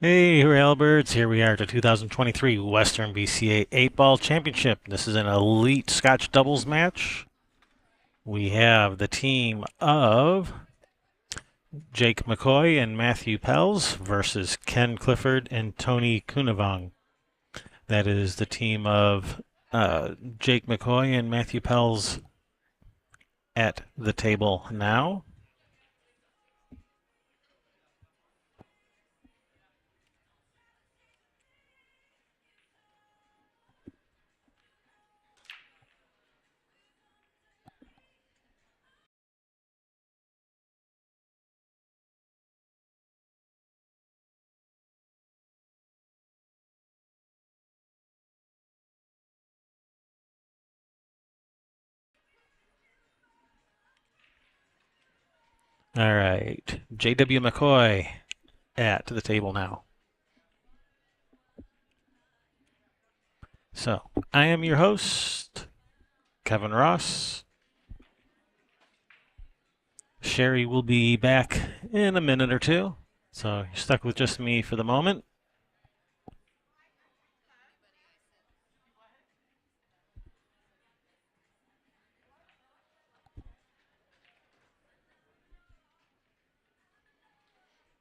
Hey, Railbirds. Here we are at the 2023 Western BCA 8-Ball Championship. This is an elite Scotch doubles match. We have the team of Jake McCoy and Matthew Pells versus Ken Clifford and Tony Kounavong. That is the team of Jake McCoy and Matthew Pells at the table now. All right, J.W. McCoy at the table now. So, I am your host, Kevin Ross. Sherry will be back in a minute or two, so you're stuck with just me for the moment.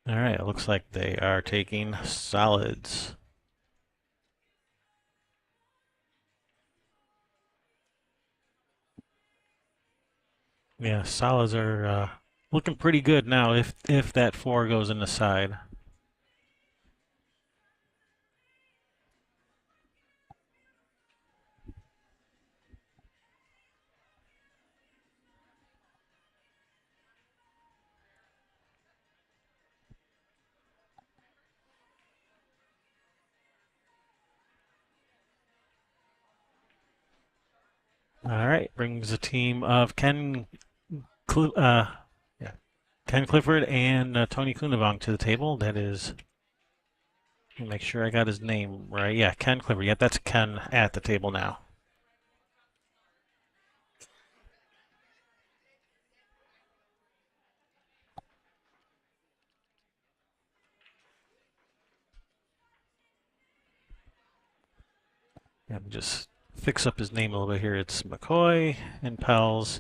All right, it looks like they are taking solids. Yeah, solids are looking pretty good now if that four goes in the side. All right, brings a team of Cl- uh, yeah, Ken Clifford and Tony Kounavong to the table. That is, let me make sure I got his name right. Yeah, Ken Clifford. Yep, that's Ken at the table now. And just fix up his name a little bit here. It's McCoy and Pals.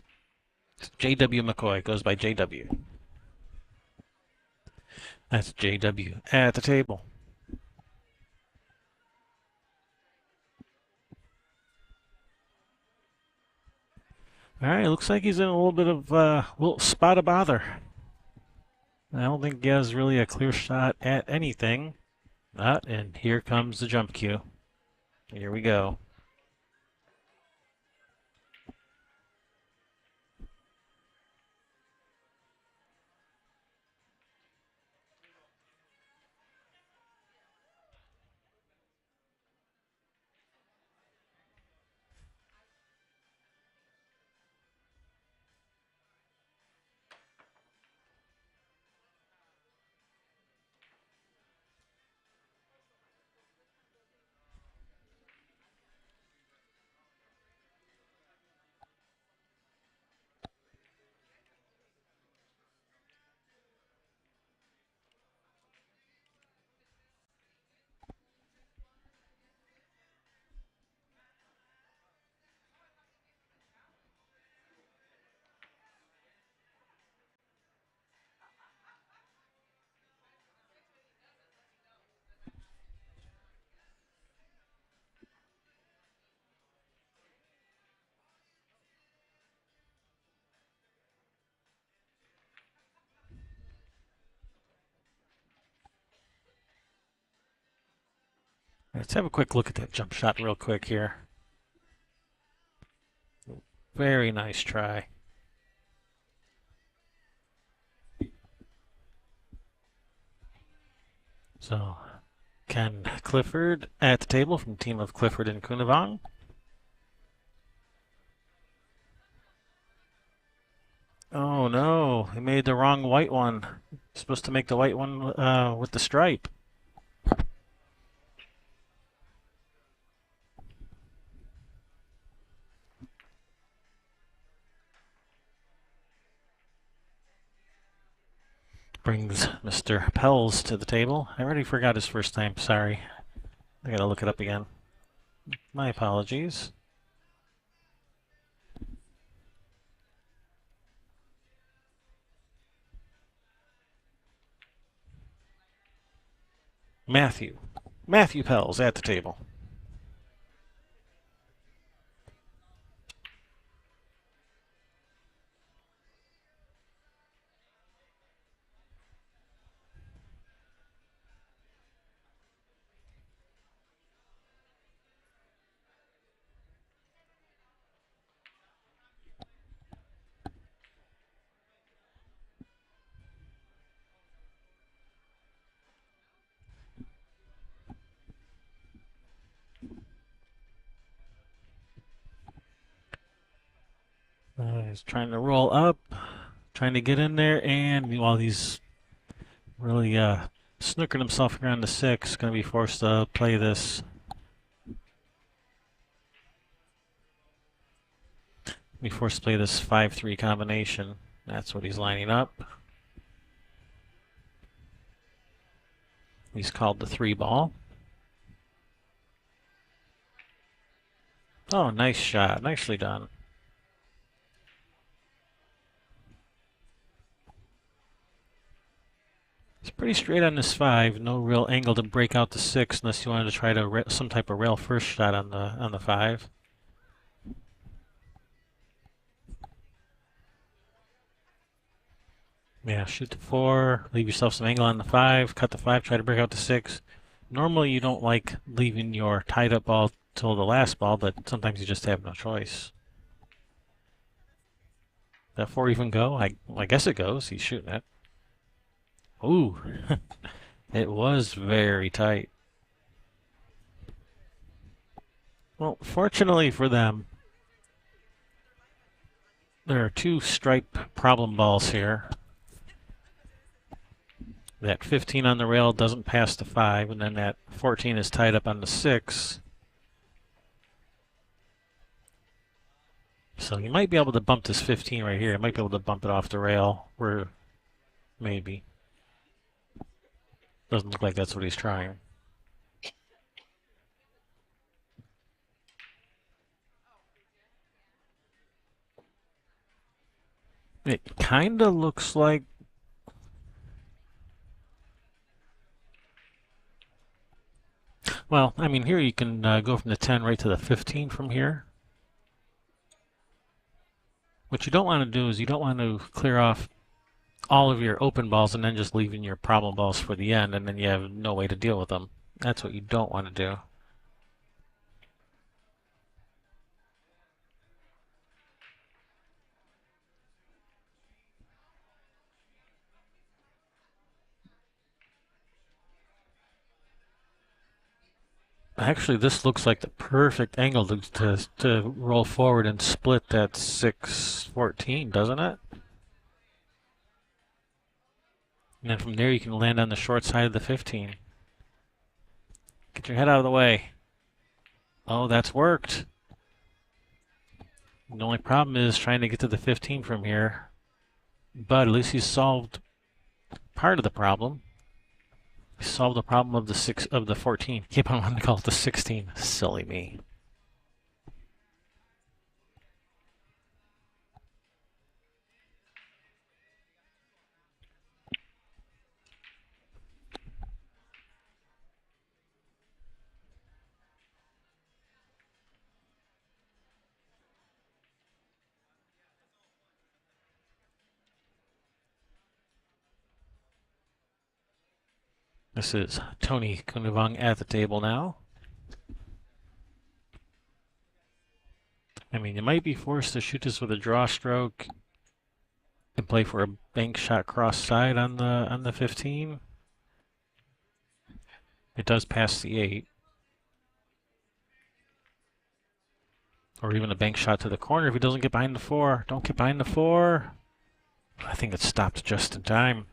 J.W. McCoy goes by J.W. That's J.W. at the table. All right, looks like he's in a little bit of little spot of bother. I don't think he has really a clear shot at anything. And here comes the jump cue. Here we go. Let's have a quick look at that jump shot real quick here. Very nice try. So, Ken Clifford at the table from the team of Clifford and Kounavong. Oh no, he made the wrong white one. Supposed to make the white one with the stripe. brings Mr. Pells to the table. I already forgot his first name, sorry. I gotta look it up again. My apologies. Matthew. Matthew Pells at the table. He's trying to roll up, trying to get in there, and while he's really snookering himself around the 6, going to be forced to play this. Be forced to play this 5-3 combination. That's what he's lining up. He's called the 3 ball. Oh, nice shot. Nicely done. It's pretty straight on this 5. No real angle to break out the 6 unless you wanted to try to some type of rail first shot on the 5. Yeah, shoot the 4, leave yourself some angle on the 5, cut the 5, try to break out the 6. Normally you don't like leaving your tied up ball till the last ball, but sometimes you just have no choice. That 4 even go? I guess it goes. He's shooting it. Ooh, it was very tight. Well, fortunately for them, there are 2 stripe problem balls here. That 15 on the rail doesn't pass the 5, and then that 14 is tied up on the 6. So you might be able to bump this 15 right here. You might be able to bump it off the rail, where maybe. Doesn't look like that's what he's trying. It kind of looks like well, I mean, here you can go from the 10 right to the 15 from here. What you don't want to do is you don't want to clear off all of your open balls and then just leaving your problem balls for the end, and then you have no way to deal with them. That's what you don't want to do. Actually, this looks like the perfect angle to roll forward and split that 6-14, doesn't it? And then from there you can land on the short side of the 15. Get your head out of the way. Oh, that's worked. The only problem is trying to get to the 15 from here. But at least he's solved part of the problem. He solved the problem of the 14. Keep on wanting to call it the 16. Silly me. This is Tony Kounavong at the table now. I mean, you might be forced to shoot this with a draw stroke and play for a bank shot cross side on the 15. It does pass the 8. Or even a bank shot to the corner if he doesn't get behind the 4. Don't get behind the 4. I think it stopped just in time.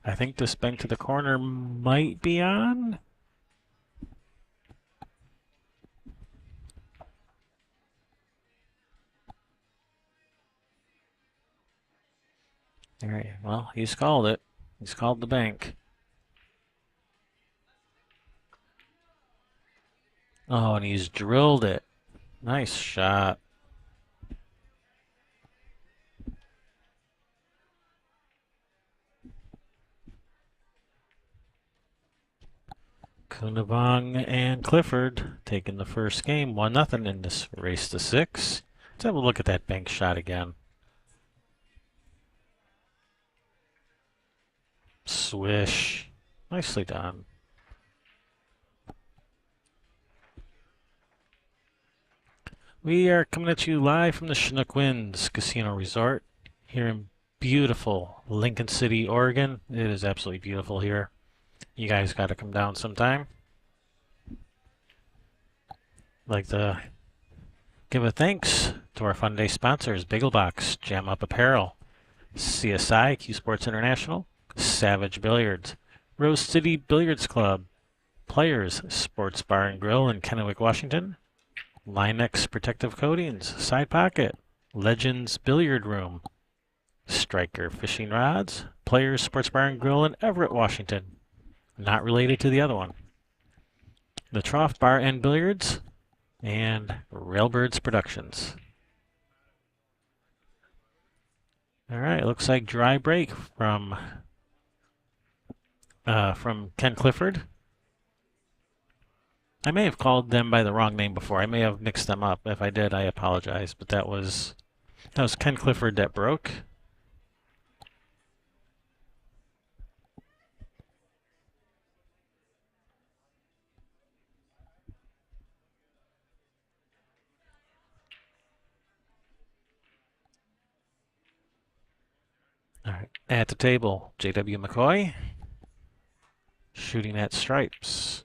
I think this bank to the corner might be on. All right, well, he's called it. He's called the bank. Oh, and he's drilled it. Nice shot. Kounavong and Clifford taking the first game, 1-0 in this race to 6. Let's have a look at that bank shot again. Swish. Nicely done. We are coming at you live from the Chinook Winds Casino Resort here in beautiful Lincoln City, Oregon. It is absolutely beautiful here. You guys got to come down sometime. I'd like to give a thanks to our fun day sponsors, Box, Jam Up Apparel, CSI, Q Sports International, Savage Billiards, Rose City Billiards Club, Players Sports Bar and Grill in Kennewick, Washington, Linex Protective Coatings, Side Pocket, Legends Billiard Room, Striker Fishing Rods, Players Sports Bar and Grill in Everett, Washington. Not related to the other one. The Trough Bar and Billiards, and Railbirds Productions. All right, looks like dry break from Ken Clifford. I may have called them by the wrong name before. I may have mixed them up. If I did, I apologize. But that was Ken Clifford that broke. All right, at the table, J.W. McCoy shooting at stripes.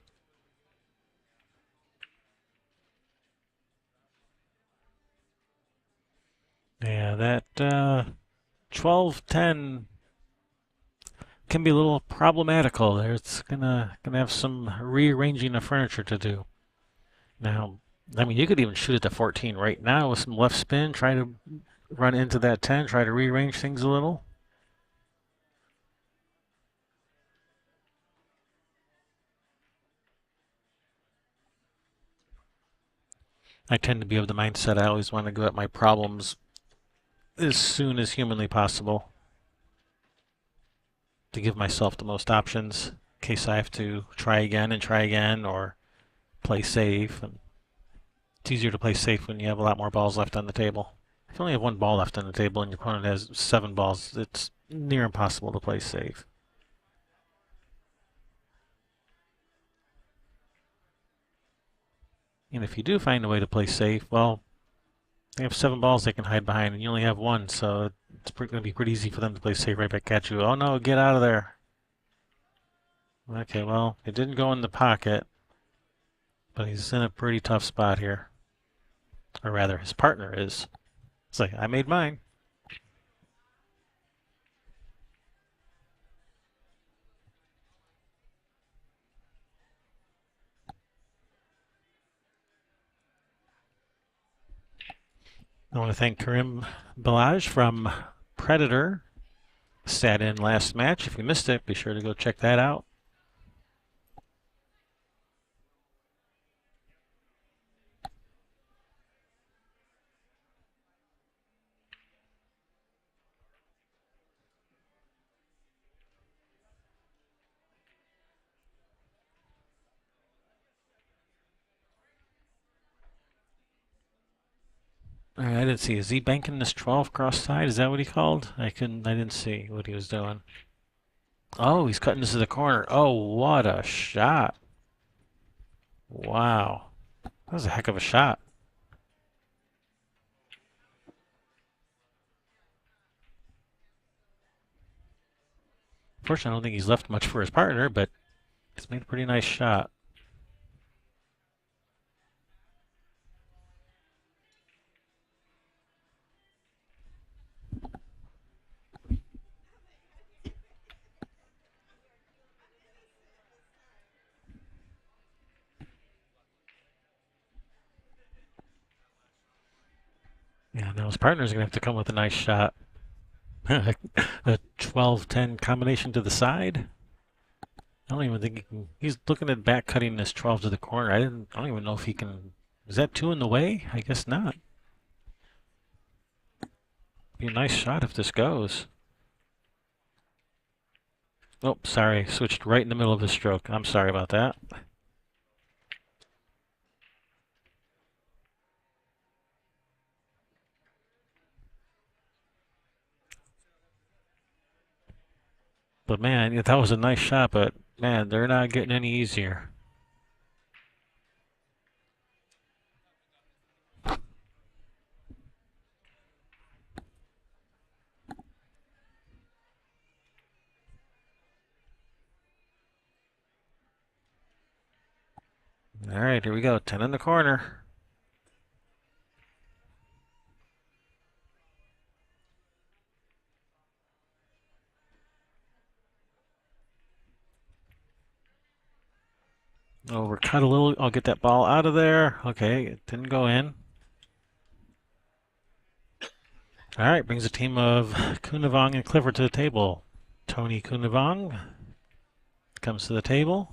Yeah, that 12-10 can be a little problematical. It's gonna have some rearranging of furniture to do. Now, I mean, you could even shoot it to 14 right now with some left spin, try to run into that 10, try to rearrange things a little. I tend to be of the mindset I always want to go at my problems as soon as humanly possible to give myself the most options in case I have to try again or play safe. And it's easier to play safe when you have a lot more balls left on the table. If you only have one ball left on the table and your opponent has 7 balls, it's near impossible to play safe. And if you do find a way to play safe, well, they have 7 balls they can hide behind, and you only have 1, so it's going to be pretty easy for them to play safe right back at you. Oh no, get out of there. Okay, well, it didn't go in the pocket, but he's in a pretty tough spot here. Or rather, his partner is. It's like, I made mine. I want to thank Karim Balaj from Predator. Sat in last match. If you missed it, be sure to go check that out. All right, I didn't see. Is he banking this 12 cross side? Is that what he called? I didn't see what he was doing. Oh, he's cutting this to the corner. Oh, what a shot. Wow. That was a heck of a shot. Unfortunately, I don't think he's left much for his partner, but he's made a pretty nice shot. Yeah, now his partner's going to have to come with a nice shot. A 12-10 combination to the side. I don't even think he can. He's looking at back cutting this 12 to the corner. I don't even know if he can. Is that two in the way? I guess not. Be a nice shot if this goes. Oh, sorry. Switched right in the middle of the stroke. I'm sorry about that. But man, that was a nice shot, but man, they're not getting any easier. All right, here we go. 10 in the corner. Overcut a little. I'll get that ball out of there. Okay, it didn't go in. All right, brings a team of Kounavong and Clifford to the table. Tony Kounavong comes to the table.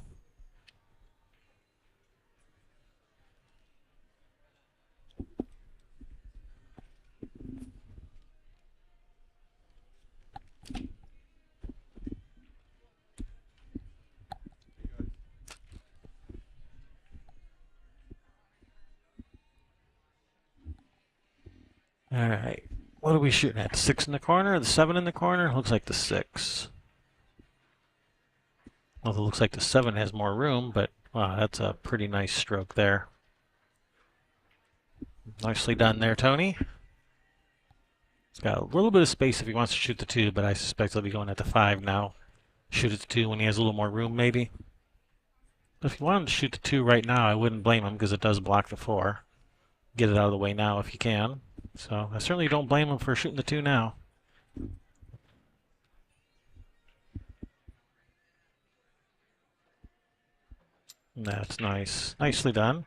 All right, what are we shooting at? The 6 in the corner? The 7 in the corner? Looks like the 6. Well, it looks like the 7 has more room, but wow, that's a pretty nice stroke there. Nicely done there, Tony. He's got a little bit of space if he wants to shoot the 2, but I suspect he'll be going at the 5 now. Shoot at the 2 when he has a little more room, maybe. But if he wanted to shoot the 2 right now, I wouldn't blame him because it does block the 4. Get it out of the way now if you can. So I certainly don't blame him for shooting the 2 now. That's nice. Nicely done.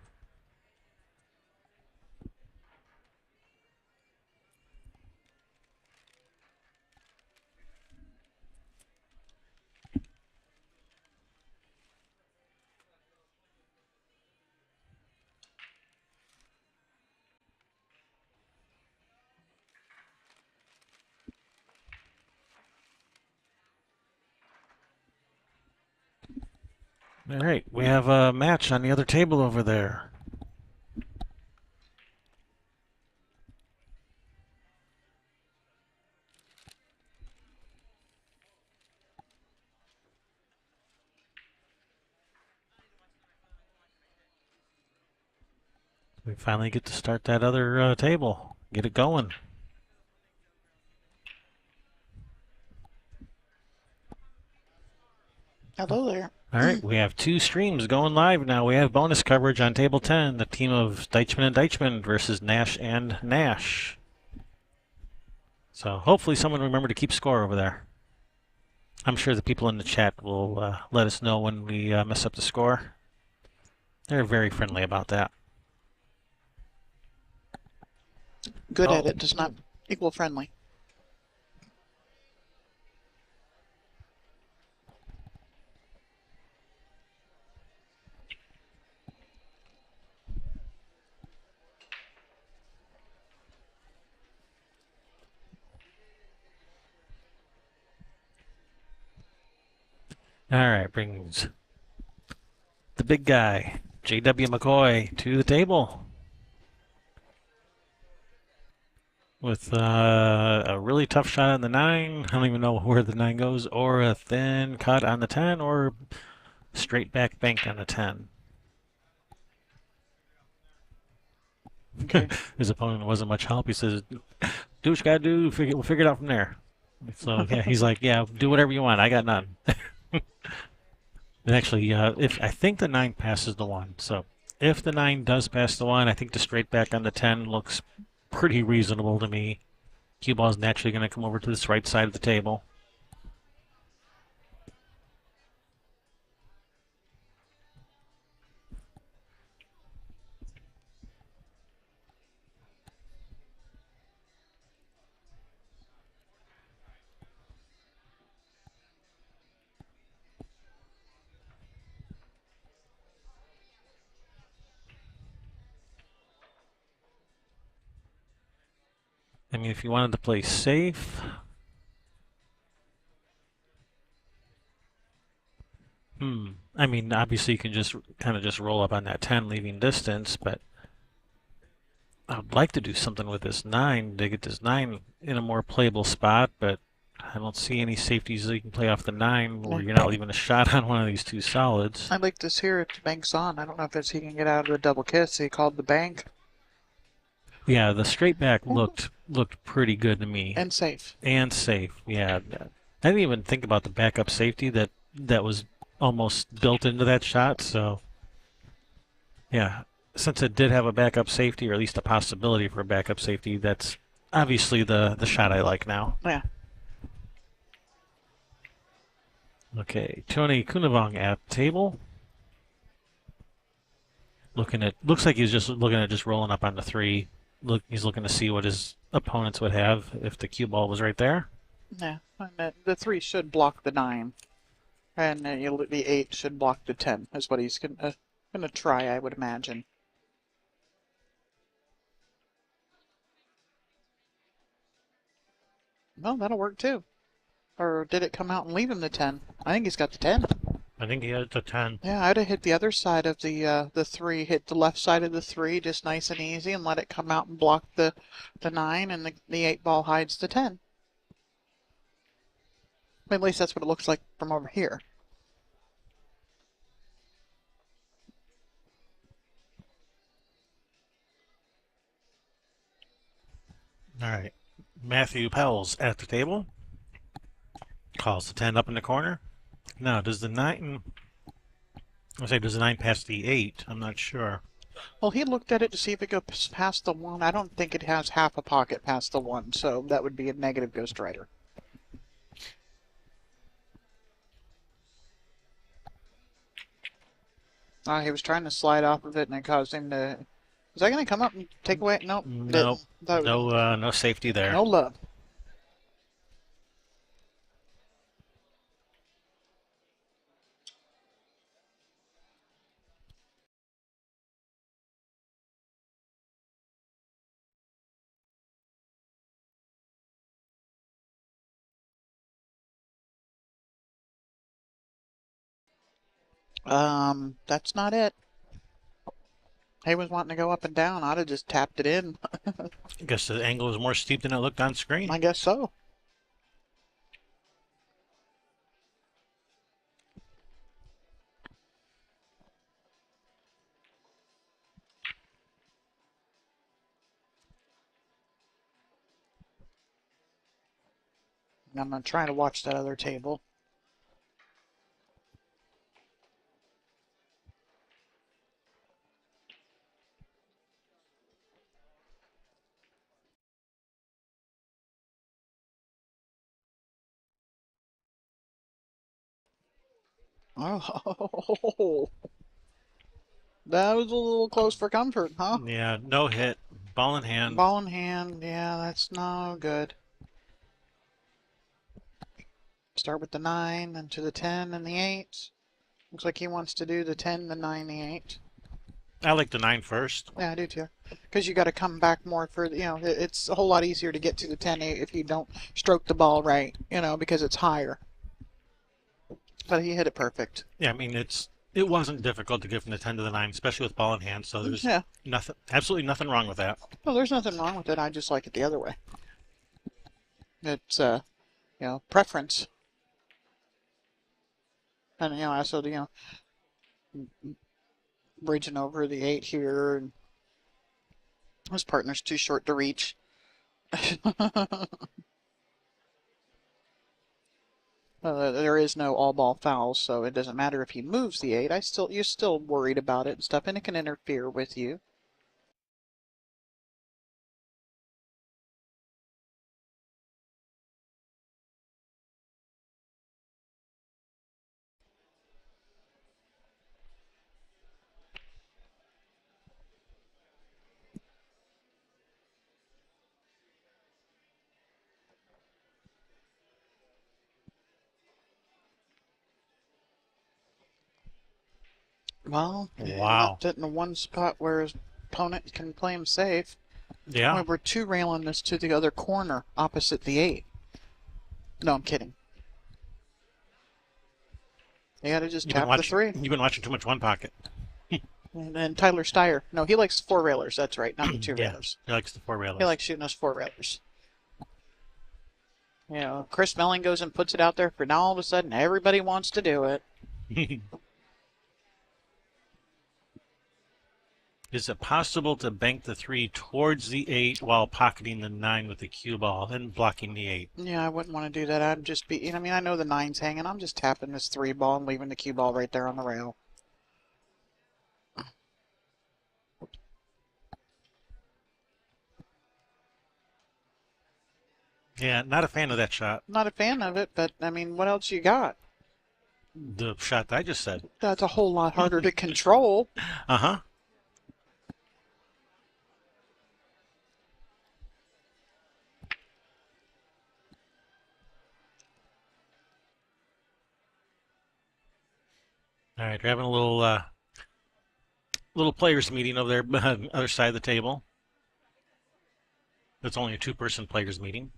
All right, we have a match on the other table over there. We finally get to start that other table. Get it going. Hello there. All right, we have 2 streams going live now. We have bonus coverage on table 10, the team of Deichman and Deichman versus Nash and Nash. So hopefully someone remember to keep score over there. I'm sure the people in the chat will let us know when we mess up the score. They're very friendly about that. Good at it does not equal friendly. All right, brings the big guy, J.W. McCoy, to the table with a really tough shot on the 9. I don't even know where the 9 goes, or a thin cut on the 10, or straight back bank on the 10. Okay. His opponent wasn't much help. He says, "Do what you gotta do. We'll figure it out from there." So yeah, he's like, "Yeah, do whatever you want. I got none." And actually, if I think the 9 passes the 1, so if the 9 does pass the 1, I think the straight back on the 10 looks pretty reasonable to me. Cue ball is naturally going to come over to this right side of the table. I mean, if you wanted to play safe, I mean, obviously you can just kind of just roll up on that 10, leaving distance, but I would like to do something with this 9 to get this 9 in a more playable spot, but I don't see any safeties that you can play off the 9 where Yeah. you're not leaving a shot on one of these two solids. I like this here. It banks on. I don't know if it's he can get out of the double kiss. He called the bank Yeah, the straight back looked pretty good to me and safe. and safe. Yeah, I didn't even think about the backup safety that was almost built into that shot. So yeah, since it did have a backup safety, or at least a possibility for a backup safety, that's obviously the shot I like now. Yeah. Okay, Tony Kounavong at the table. Looks like he's just looking at just rolling up on the 3. He's looking to see what his opponents would have if the cue ball was right there. Yeah. And the 3 should block the 9, and the 8 should block the 10. Is what he's gonna try, I would imagine. Well, that'll work too. Or did it come out and leave him the 10? I think he's got the 10. I think he has the 10. Yeah, I'd have hit the other side of the 3, hit the left side of the 3, just nice and easy, and let it come out and block the 9, and the 8 ball hides the 10. At least that's what it looks like from over here. All right, Matthew Pells at the table. Calls the 10 up in the corner. Now, does the 9... does the 9 pass the 8? I'm not sure. Well, he looked at it to see if it goes past the 1. I don't think it has half a pocket past the 1, so that would be a negative Ghost Rider. He was trying to slide off of it, and it caused him to... Is that going to come up and take away? Nope. Nope. No safety there. No love. That's not it. He was wanting to go up and down. I'd have just tapped it in. I guess the angle is more steep than it looked on screen. I guess so. I'm going to try to watch that other table. Oh, that was a little close for comfort, huh? Yeah, no hit. Ball in hand. Ball in hand, yeah, that's no good. Start with the 9, then to the 10 and the 8. Looks like he wants to do the 10, the 9, the 8. I like the 9 first. Yeah, I do too. Because you got to come back more for, it's a whole lot easier to get to the 10 if you don't stroke the ball right, because it's higher. But he hit it perfect. Yeah, I mean, it wasn't difficult to get from the 10 to the 9, especially with ball in hand, so there's absolutely nothing wrong with that. Well, there's nothing wrong with it. I just like it the other way. It's, preference. And, also, bridging over the 8 here. And his partner's too short to reach. There is no all-ball foul, so it doesn't matter if he moves the 8. You're still worried about it and stuff, and it can interfere with you. Well, he Wow. left it in the one spot where his opponent can play him safe. Yeah. Well, we're two railing this to the other corner opposite the 8. No, I'm kidding. You gotta just tap the 3. You've been watching too much One Pocket. And then Tyler Steyer. No, he likes 4 railers. That's right, not the 2 Yeah, railers. he likes the 4 railers. He likes shooting us 4 railers. You know, Chris Melling goes and puts it out there for now. All of a sudden, everybody wants to do it. Is it possible to bank the 3 towards the 8 while pocketing the 9 with the cue ball and blocking the 8? Yeah, I wouldn't want to do that. I'd just be, I mean, I know the 9's hanging. I'm just tapping this 3 ball and leaving the cue ball right there on the rail. Yeah, not a fan of that shot. Not a fan of it, but I mean, what else you got? The shot that I just said. That's a whole lot harder to control. Uh-huh. All right, we're having a little players meeting over there on the other side of the table. It's only a 2-person players meeting.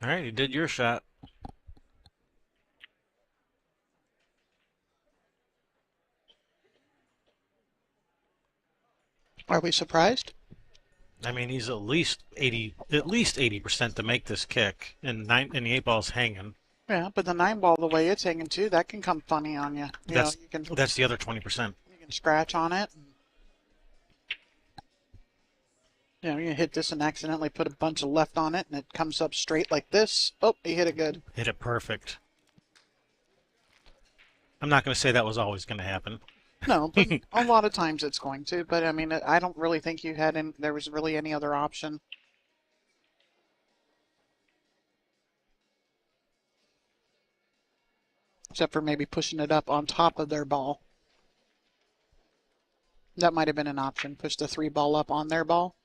All right, you did your shot. Are we surprised? I mean, he's at least 80% to make this kick, and the 8 ball's hanging. Yeah, but the 9 ball, the way it's hanging too, that can come funny on you. That's You can the other 20%. you can scratch on it. You know, you hit this and accidentally put a bunch of left on it, and it comes up straight like this. Oh, he hit it good. Hit it perfect. I'm not going to say that was always going to happen. No, but a lot of times it's going to. But I mean, I don't really think there was really any other option. Except for maybe pushing it up on top of their ball. That might have been an option. Push the 3 ball up on their ball.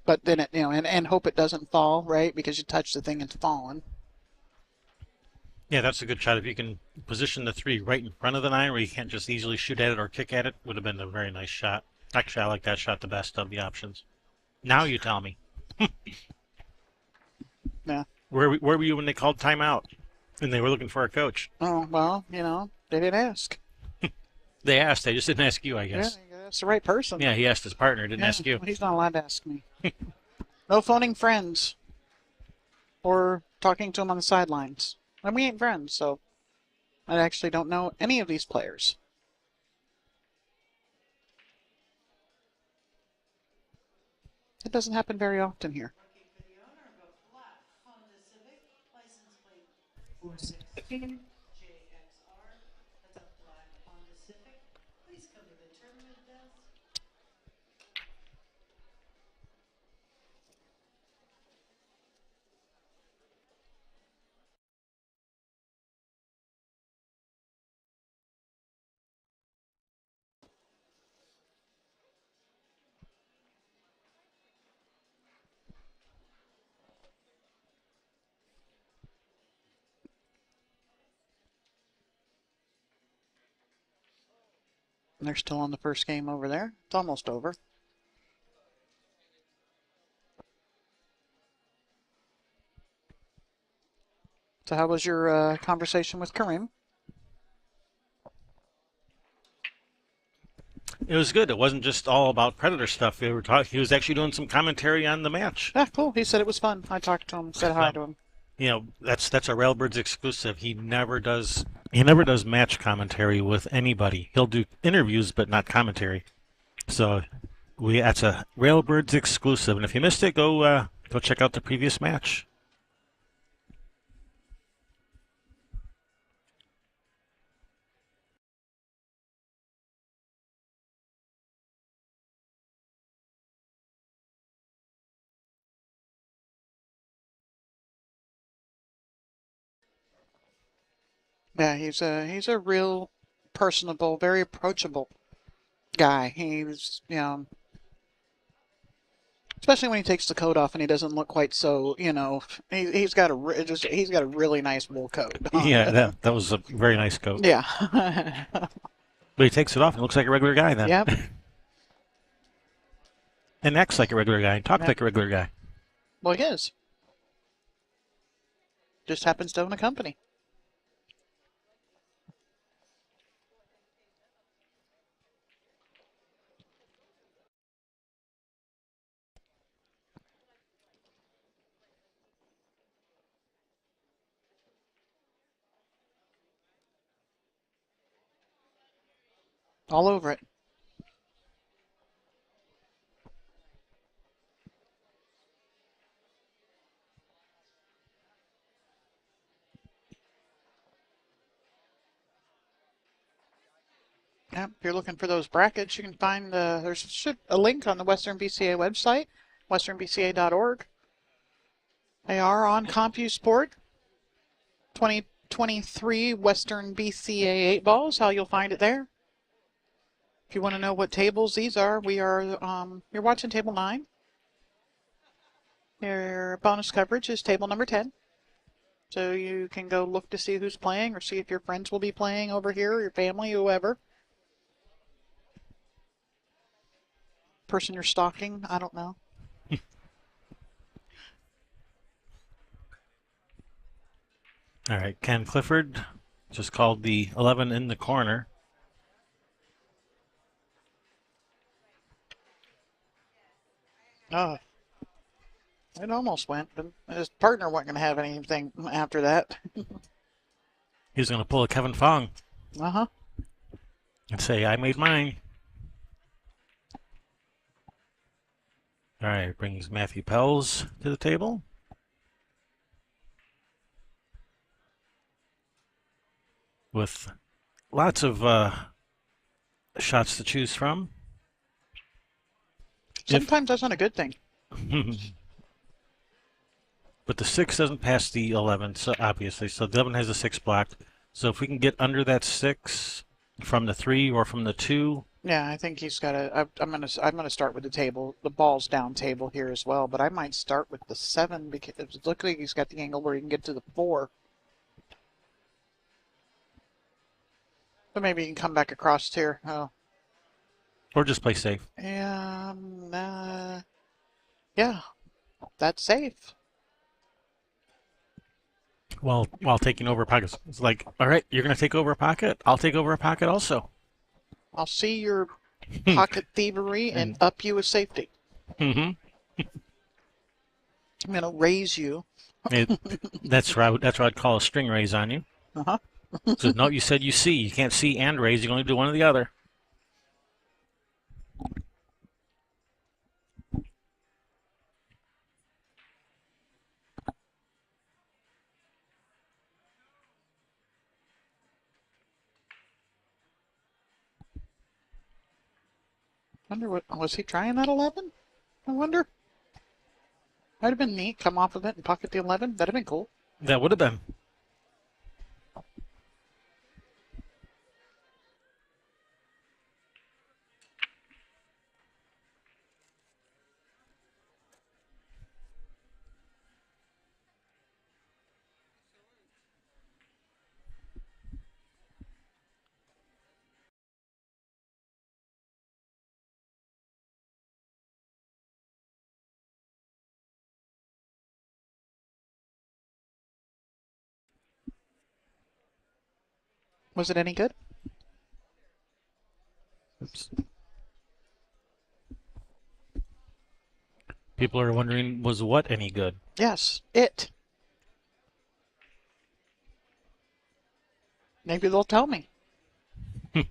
But then and hope it doesn't fall, right? Because you touch the thing, it's falling. Yeah, that's a good shot. If you can position the 3 right in front of the 9 where you can't just easily shoot at it or kick at it, would have been a very nice shot. Actually, I like that shot the best of the options. Now you tell me. Yeah. Where were you when they called timeout and they were looking for a coach? Oh, well, they didn't ask. They asked. They just didn't ask you, I guess. Yeah, that's the right person. Yeah, he asked his partner, didn't ask you. He's not allowed to ask me. No phoning friends or talking to them on the sidelines. And we ain't friends, so I actually don't know any of these players. It doesn't happen very often here. They're still on the first game over there. It's almost over. So how was your conversation with Kareem? It was good. It wasn't just all about Predator stuff. They were he was actually doing some commentary on the match. Yeah, cool. He said it was fun. I talked to him, said hi to him. You know, that's a Railbirds exclusive. He never does match commentary with anybody. He'll do interviews but not commentary. So that's a Railbirds exclusive. And if you missed it, go check out the previous match. Yeah, he's a real personable, very approachable guy. He's Especially when he takes the coat off and he doesn't look quite so, he's got he's got a really nice wool coat Yeah, on. that was a very nice coat. Yeah. But he takes it off and looks like a regular guy then. Yep. And acts like a regular guy and talks Yep. like a regular guy. Well, he is. Just happens to own a company. All over it. Yep. If you're looking for those brackets, you can find there's a link on the Western BCA website, westernbca.org. They are on CompuSport. 2023 Western BCA 8 balls. How you'll find it there. If you want to know what tables these are, you're watching table 9. Your bonus coverage is table number 10. So you can go look to see who's playing or see if your friends will be playing over here, or your family, whoever. Person you're stalking, I don't know. All right, Ken Clifford just called the 11 in the corner. Oh, it almost went, but his partner wasn't going to have anything after that. He's going to pull a Kevin Fong Uh-huh. and say, I made mine. All right, brings Matthew Pells to the table. With lots of shots to choose from. Sometimes that's not a good thing. But the 6 doesn't pass the 11, so obviously. So the 11 has a 6 blocked. So if we can get under that 6 from the 3 or from the 2. Yeah, I think he's got a. I'm gonna start with the balls down table here as well. But I might start with the 7 because it looks like he's got the angle where he can get to the 4. But maybe he can come back across here. Oh. Or just play safe. Yeah, yeah, that's safe. While taking over pockets. It's like, all right, you're going to take over a pocket. I'll take over a pocket also. I'll see your pocket thievery and up you with safety. Mm-hmm. I'm going to raise you. That's what I'd call a string raise on you. Uh-huh. So, no, you said you see. You can't see and raise. You can only do one or the other. Wonder what was he trying that 11? I wonder. Might have been neat. Come off of it and pocket the 11. That'd have been cool. That would have been. Was it any good? Oops. People are wondering, was what any good? Yes, it. Maybe they'll tell me. All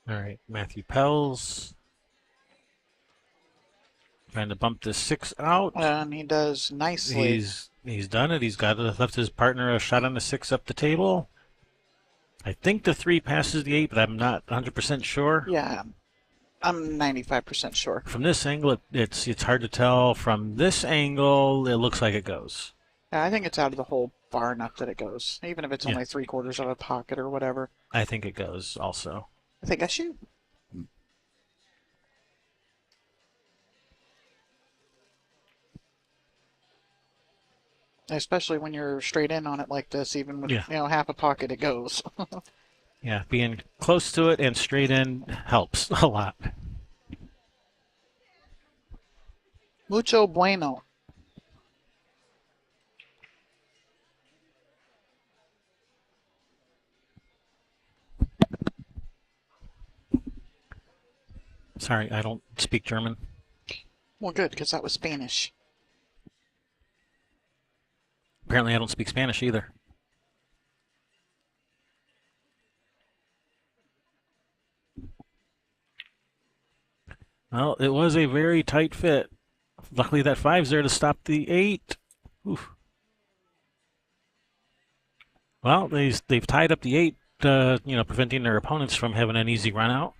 right, Matthew Pells. Trying to bump this 6 out. And he does nicely. He's done it. He's got left his partner a shot on the 6 up the table. I think the 3 passes the 8, but I'm not 100% sure. Yeah, I'm 95% sure. From this angle, it's hard to tell. From this angle, it looks like it goes. Yeah, I think it's out of the hole far enough that it goes, even if it's only 3/4 of a pocket or whatever. I think it goes also. I think I shoot. Especially when you're straight in on it like this, even with half a pocket it goes. Yeah, being close to it and straight in helps a lot. Mucho bueno. Sorry, I don't speak German. Well, good, because that was Spanish. Apparently, I don't speak Spanish either. Well, it was a very tight fit. Luckily, that 5's there to stop the 8. Oof. Well, they've tied up the 8, preventing their opponents from having an easy run out.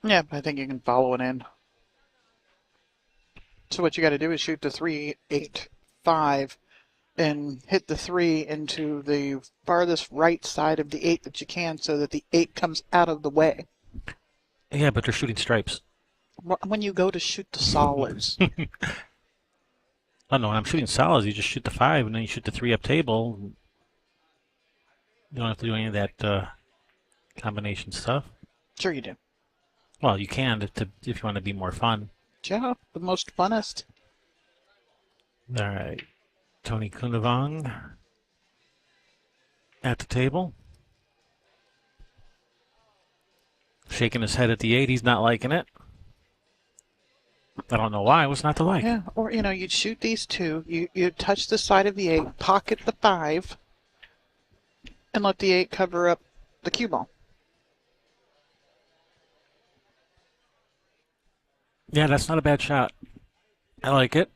Yeah, I think you can follow it in. So what you got to do is shoot the 3, 8, 5, and hit the 3 into the farthest right side of the 8 that you can so that the 8 comes out of the way. Yeah, but they're shooting stripes. When you go to shoot the solids. Oh, no, when I'm shooting solids, you just shoot the 5 and then you shoot the 3 up table. You don't have to do any of that combination stuff. Sure you do. Well, you can if you want to be more fun. Yeah, the most funnest. All right. Tony Kounavong at the table. Shaking his head at the 8. He's not liking it. I don't know why. What's not to like? Yeah, or, you'd shoot these 2. You'd touch the side of the 8, pocket the 5, and let the 8 cover up the cue ball. Yeah, that's not a bad shot. I like it.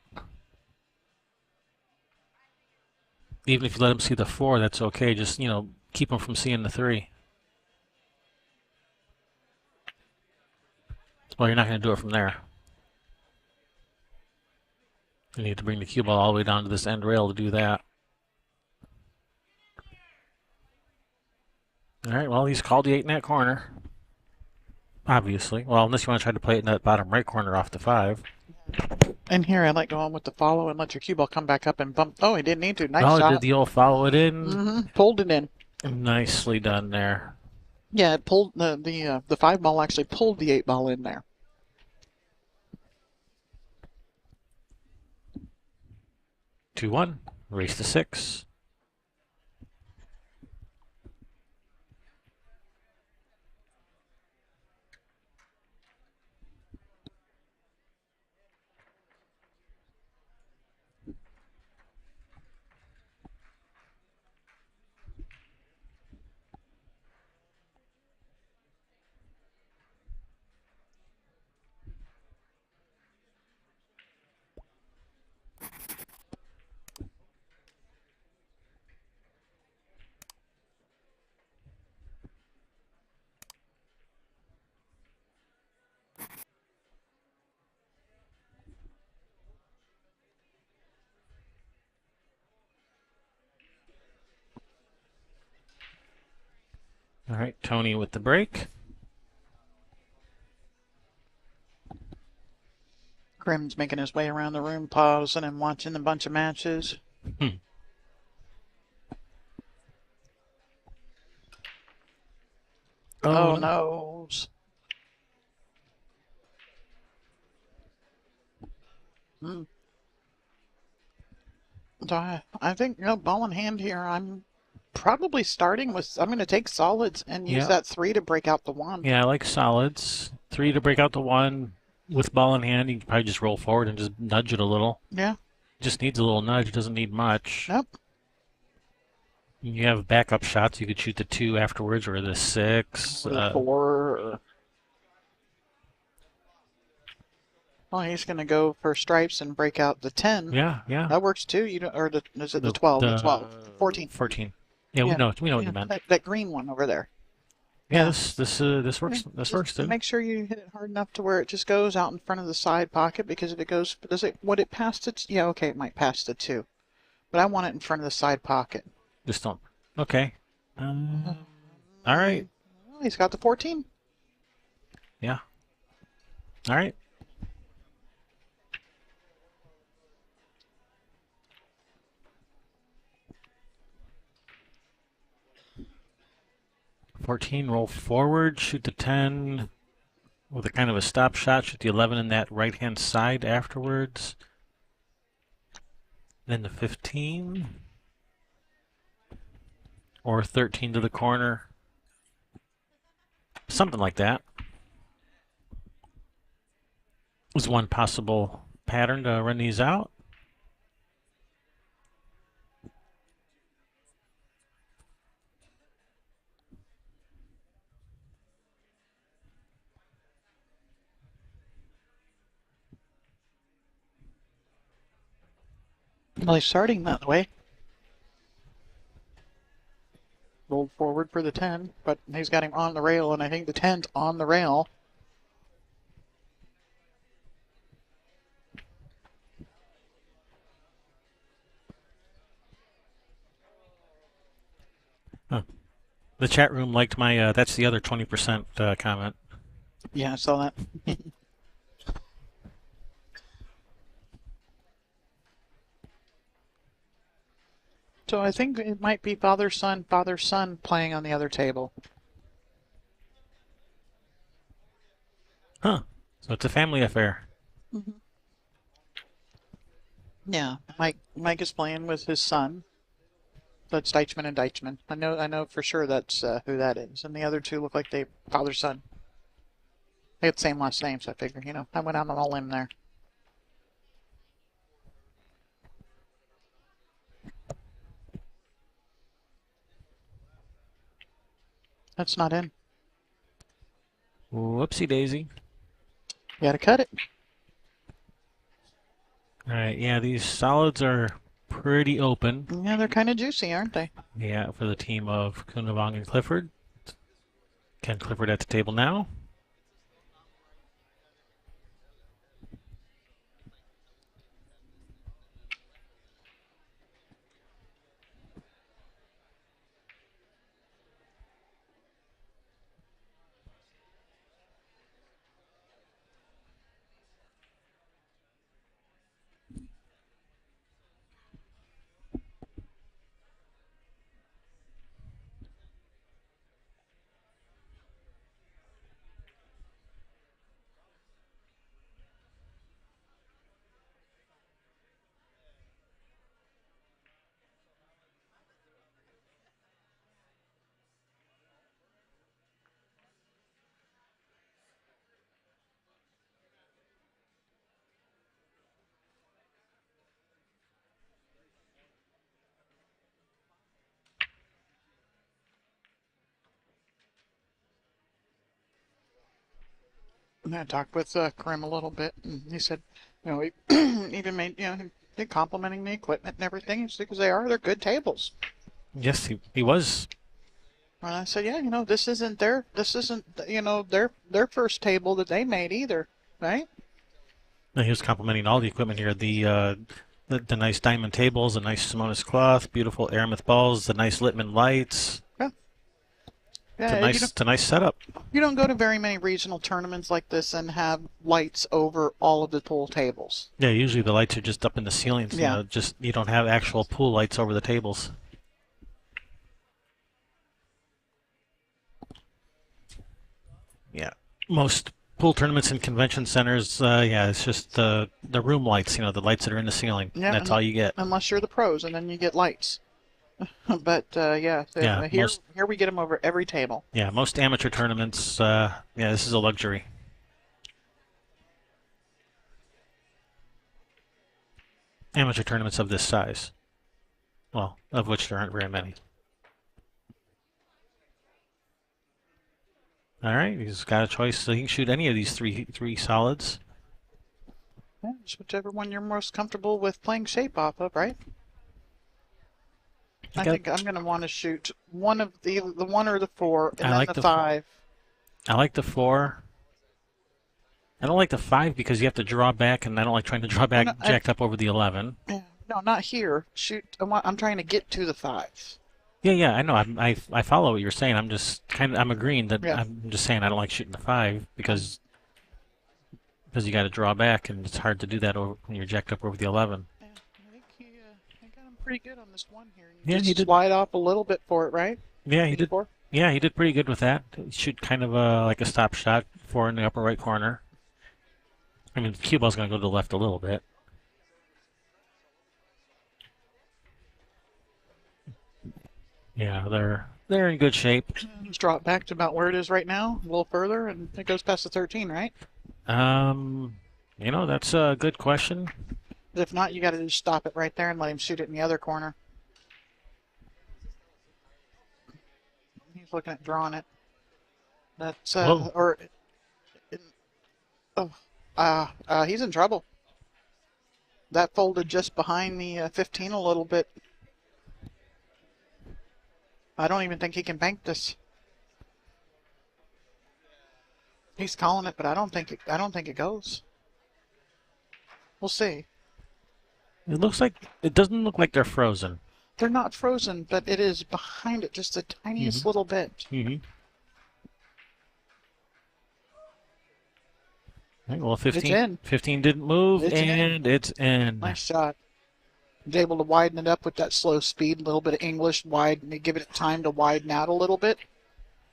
Even if you let him see the 4, that's okay. Just, keep him from seeing the 3. Well, you're not going to do it from there. You need to bring the cue ball all the way down to this end rail to do that. All right, well, he's called the 8 in that corner. Obviously. Well, unless you want to try to play it in that bottom right corner off the 5. And here I like going with the follow and let your cue ball come back up and bump. Oh, he didn't need to. Nice shot. Oh, did the old follow it in? Mm-hmm. Pulled it in. Nicely done there. Yeah, it pulled the 5 ball actually pulled the 8 ball in there. Two one. Race to 6. All right, Tony with the break. Grim's making his way around the room, pausing and watching a bunch of matches. Oh, no. So I think, ball in hand here, I'm probably starting with, I'm going to take solids and use that 3 to break out the 1. Yeah, I like solids. 3 to break out the 1 with ball in hand. You can probably just roll forward and just nudge it a little. Yeah. Just needs a little nudge. Doesn't need much. Nope. You have backup shots. You could shoot the 2 afterwards or the 6. Or the 4. Well, he's going to go for stripes and break out the 10. Yeah, yeah. That works too. Or is it the 12? The 12. 14. 14. Yeah, we know what you meant. That green one over there. Yeah, this works. This works too. Make sure you hit it hard enough to where it just goes out in front of the side pocket, because if it goes, would it pass the? Yeah, okay, it might pass the 2, But I want it in front of the side pocket. Just don't. Okay. All right. Well, he's got the 14. Yeah. All right. $14, roll forward, shoot the 10 with a kind of a stop shot, shoot the 11 in that right-hand side afterwards. Then the 15. Or 13 to the corner. Something like that is one possible pattern to run these out. Well, he's starting that way. Rolled forward for the 10, but he's got him on the rail, and I think the 10's on the rail. Huh. The chat room liked my, that's the other 20% comment. Yeah, I saw that. So I think it might be father-son playing on the other table. Huh. So it's a family affair. Mm-hmm. Yeah, Mike is playing with his son. That's Deichmann and Deichmann. I know for sure that's who that is. And the other two look like they father-son. They have the same last name, so I figure, I went out on a limb there. That's not in. Whoopsie daisy. You gotta cut it. All right, yeah, these solids are pretty open. Yeah, they're kind of juicy, aren't they? Yeah, for the team of Kounavong and Clifford. Ken Clifford at the table now. And I talked with Karim a little bit, and he said, he even made, they're complimenting the equipment and everything. Because they're good tables. Yes, he was. And I said, yeah, this isn't their first table that they made either, right? And he was complimenting all the equipment here. The nice diamond tables, the nice Simonis cloth, beautiful aramith balls, the nice Littman lights. Yeah, It's a nice setup. You don't go to very many regional tournaments like this and have lights over all of the pool tables. Yeah, usually the lights are just up in the ceilings. Yeah. You don't have actual pool lights over the tables. Yeah, most pool tournaments and convention centers, it's just the room lights. The lights that are in the ceiling. Yeah, That's all you get. Unless you're the pros, and then you get lights. But here we get them over every table. Yeah, most amateur tournaments, this is a luxury. Amateur tournaments of this size. Well, of which there aren't very many. All right, he's got a choice, so he can shoot any of these three solids. Yeah, just whichever one you're most comfortable with playing shape off of, right? I think I'm going to want to shoot one of the 1 or the 4, and then the 5. I like the 4. I don't like the 5 because you have to draw back, and I don't like trying to draw back jacked up over the 11. Yeah, No, not here. Shoot, I'm trying to get to the 5. Yeah, yeah, I know. I follow what you're saying. I'm agreeing that Yeah. I'm just saying I don't like shooting the 5 because you got to draw back and it's hard to do that when you're jacked up over the 11. Yeah, I got him pretty good on this one here. You Yeah, he just did. slide off a little bit for it, right? Yeah, he did. D4. Yeah, he did pretty good with that. Shoot kind of like a stop shot, 4 in the upper right corner. I mean, the cue ball's going to go to the left a little bit. Yeah, they're in good shape. Just drop back to about where it is right now, a little further, and it goes past the 13, right? That's a good question. If not, you got to just stop it right there and let him shoot it in the other corner. He's looking at drawing it. That's Whoa. he's in trouble. That folded just behind the 15 a little bit. I don't even think he can bank this. He's calling it, but I don't think it goes. We'll see. It doesn't look like they're frozen. They're not frozen, but it is behind it just the tiniest little bit. Mm-hmm. Right, well, It's in. 15 didn't move, it's in. Nice shot. He's able to widen it up with that slow speed, a little bit of English, widen, give it time to widen out a little bit.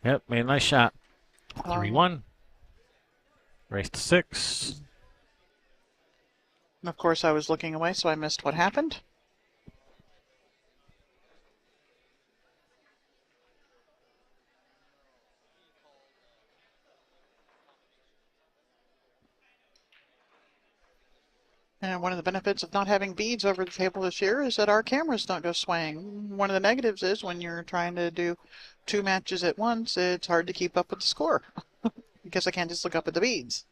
Yep, made a nice shot. 3-1. Race to 6. And of course, I was looking away, so I missed what happened. And one of the benefits of not having beads over the table this year is that our cameras don't go swaying. One of the negatives is when you're trying to do 2 matches at once, it's hard to keep up with the score because I can't just look up at the beads.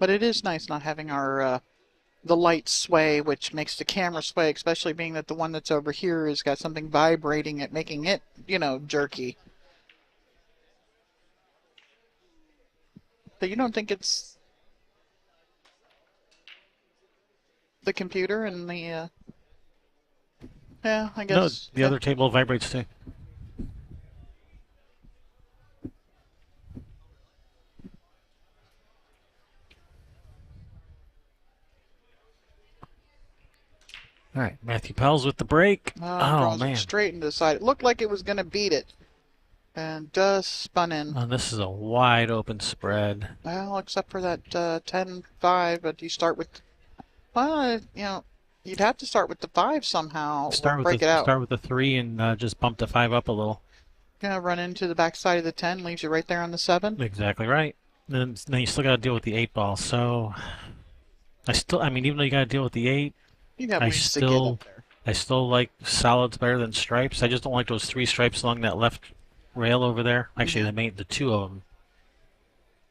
But it is nice not having our the light sway, which makes the camera sway, especially being that the one that's over here has got something vibrating it, making it, jerky. But you don't think it's the computer and the, yeah, I guess. No, the other table vibrates too. All right, Matthew Pells with the break. Draws man. it straight into the side. It looked like it was going to beat it. And just spun in. Oh, this is a wide open spread. Well, except for that 10-5, but you start with, well, you'd have to start with the 5 somehow. Start with the 3 and just bump the 5 up a little. Gonna run into the backside of the 10, leaves you right there on the 7. Exactly right. Then you still got to deal with the 8 ball. So even though you got to deal with the 8, You got ways to get up there. I still like solids better than stripes. I just don't like those 3 stripes along that left rail over there. Actually, the 2 of them.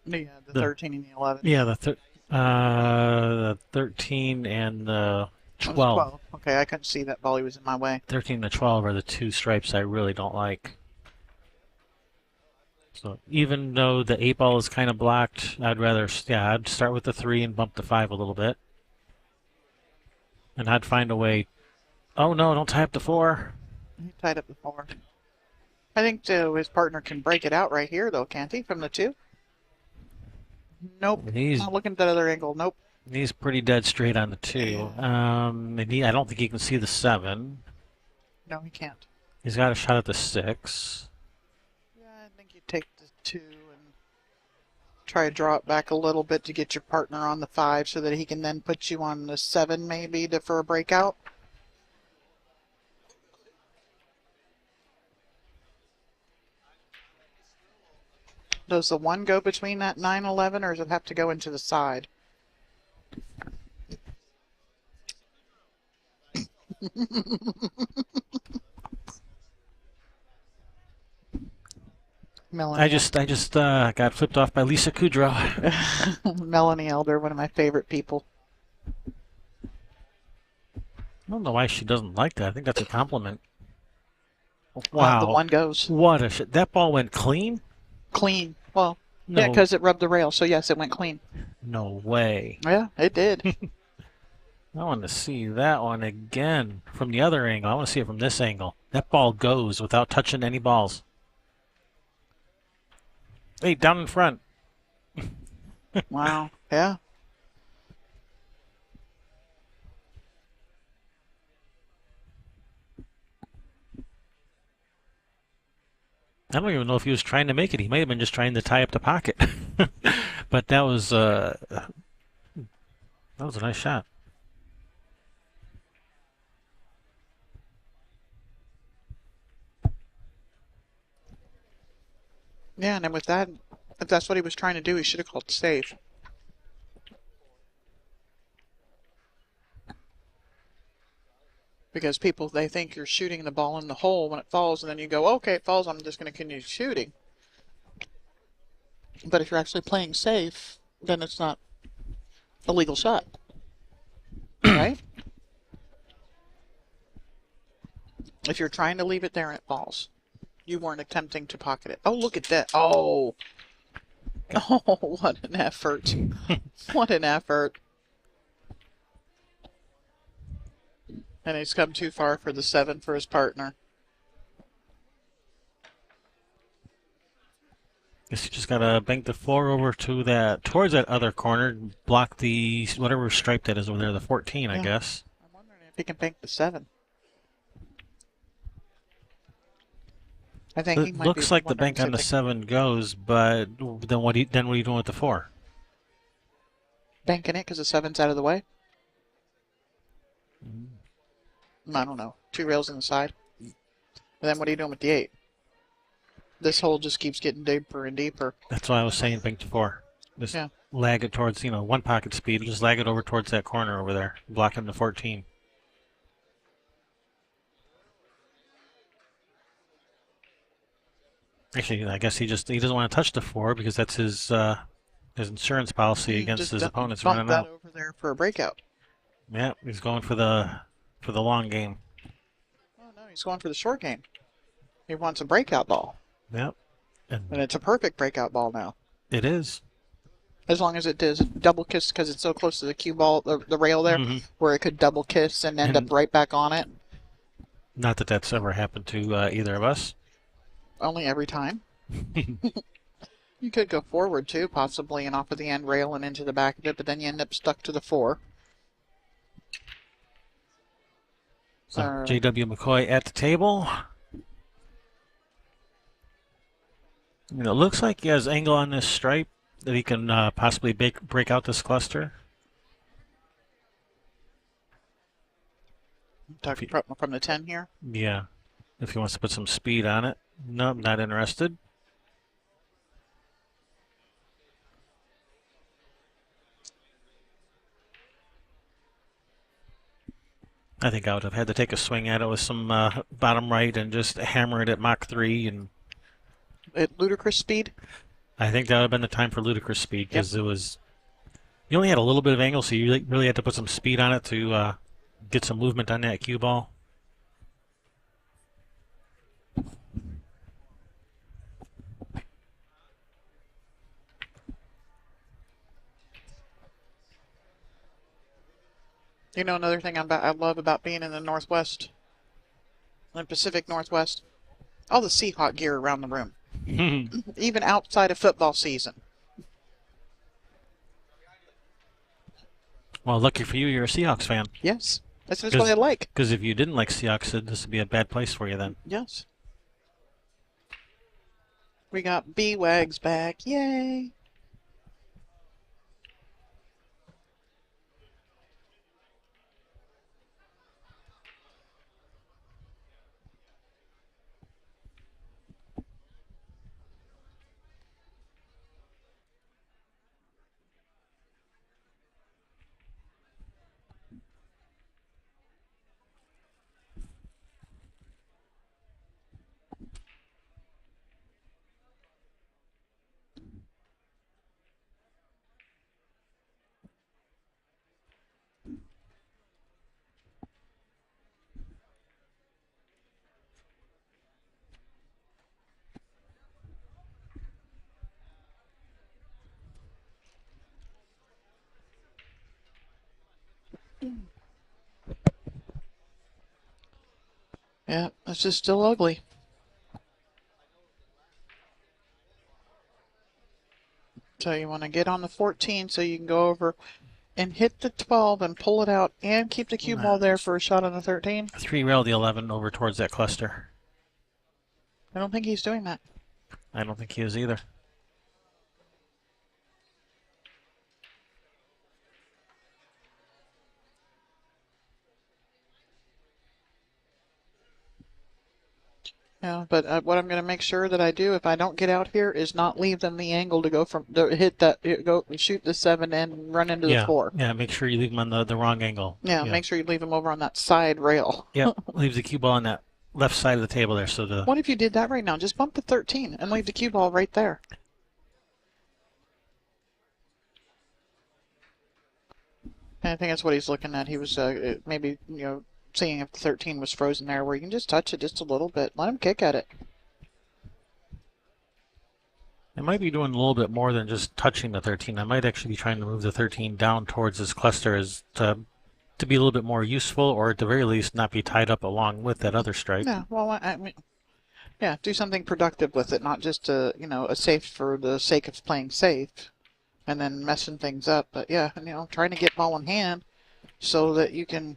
Yeah, the 13 and the 11. Yeah, the 13 and the 12. Okay, I couldn't see that volley was in my way. 13 and the 12 are the 2 stripes I really don't like. So even though the 8 ball is kind of blocked, I'd start with the 3 and bump the 5 a little bit. And I'd find a way. Oh no, don't tie up the 4. He tied up the 4. I think his partner can break it out right here, though, can't he, from the 2? Nope. Not looking at that other angle. Nope. He's pretty dead straight on the 2. I don't think he can see the 7. No, he can't. He's got a shot at the 6. Yeah, I think you take the 2 and try to draw it back a little bit to get your partner on the 5 so that he can then put you on the 7 maybe for a breakout. Does the 1 go between that 9-11 or does it have to go into the side? Melanie. I just got flipped off by Lisa Kudrow. Melanie Elder, one of my favorite people. I don't know why she doesn't like that. I think that's a compliment. Well, the Wow. one goes What a shit. That ball went clean? clean. Well, yeah, No, because it rubbed the rail. So yes, it went clean. no way. Yeah, it did. I want to see that one again from the other angle. I want to see it from this angle. That ball goes without touching any balls. Hey, down in front. Wow. Yeah. I don't even know if he was trying to make it. He may have been just trying to tie up the pocket. But that was a nice shot. Yeah, and then with that, if that's what he was trying to do, he should have called safe. Because people, they think you're shooting the ball in the hole when it falls, and then you go, okay, it falls, I'm just going to continue shooting. But if you're actually playing safe, then it's not a legal shot. Right? If you're trying to leave it there and it falls, you weren't attempting to pocket it. Oh, look at that. Oh. Oh, what an effort. What an effort. And he's come too far for the 7 for his partner. Guess you just gotta bank the 4 over to towards that other corner, block the whatever stripe that is over there, the 14, I Yeah. guess. I'm wondering if he can bank the 7. I think he It might be looks like the wondering bank on the the 7 goes, but then what? Then what are you doing with the 4? banking it because the 7's out of the way. I don't know. 2 rails on the side. And then what are you doing with the 8? This hole just keeps getting deeper and deeper. That's why I was saying bank the 4. Just Yeah. lag it towards, one pocket speed. Just lag it over towards that corner over there, blocking the 14. Actually, I guess he doesn't want to touch the 4 because that's his insurance policy against Just his opponents bump running that out. over there for a breakout. Yeah, he's going for the long game. Oh, no, he's going for the short game. He wants a breakout ball. Yep, And and it's a perfect breakout ball now. it is. As long as it does double kiss because it's so close to the cue ball, the rail there, Hmm. where it could double kiss and end And up right back on it. not that that's ever happened to either of us. Only every time. You could go forward too, possibly, and off of the end rail and into the back of it, but then you end up stuck to the 4. So J.W. McCoy at the table. It looks like he has angle on this stripe that he can possibly break out this cluster. Talking from the 10 here. Yeah, if he wants to put some speed on it. Nope, not interested. I think I would have had to take a swing at it with some bottom right and just hammer it at Mach 3. And At ludicrous speed. I think that would have been the time for ludicrous speed because you only had a little bit of angle, so you really had to put some speed on it to get some movement on that cue ball. You know, another thing I love about being in the Northwest, the Pacific Northwest, all the Seahawk gear around the room, even outside of football season. Well, lucky for you, you're a Seahawks fan. Yes, that's what I like. Because if you didn't like Seahawks, this would be a bad place for you then. Yes. We got B-Wags back. Yay. Yeah, it's just still ugly. So you want to get on the 14 so you can go over and hit the 12 and pull it out and keep the cue ball there for a shot on the 13. 3-rail the 11 over towards that cluster. I don't think he's doing that. I don't think he is either. Yeah, but what I'm going to make sure that I do if I don't get out here is not leave them the angle to go from to hit that go shoot the 7 and run into the 4. Yeah, make sure you leave them on the wrong angle. Yeah, make sure you leave them over on that side rail. Yep, leave the cue ball on that left side of the table there. So the What if you did that right now? Just bump the 13 and leave the cue ball right there. And I think that's what he's looking at. He was maybe seeing if the 13 was frozen there, where you can just touch it just a little bit. Let him kick at it. I might be doing a little bit more than just touching the 13. I might actually be trying to move the 13 down towards this cluster as to be a little bit more useful, or at the very least not be tied up along with that other stripe. Yeah, well, I mean, yeah, do something productive with it, not just a safe for the sake of playing safe and then messing things up. But yeah, trying to get ball in hand so that you can.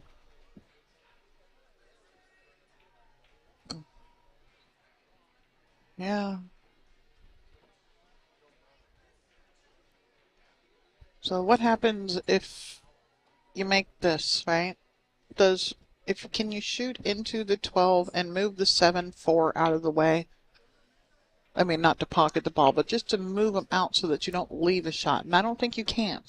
Yeah. So what happens if you make this, right? Can you shoot into the 12 and move the 7-4 out of the way? I mean, not to pocket the ball, but just to move them out so that you don't leave a shot. And I don't think you can.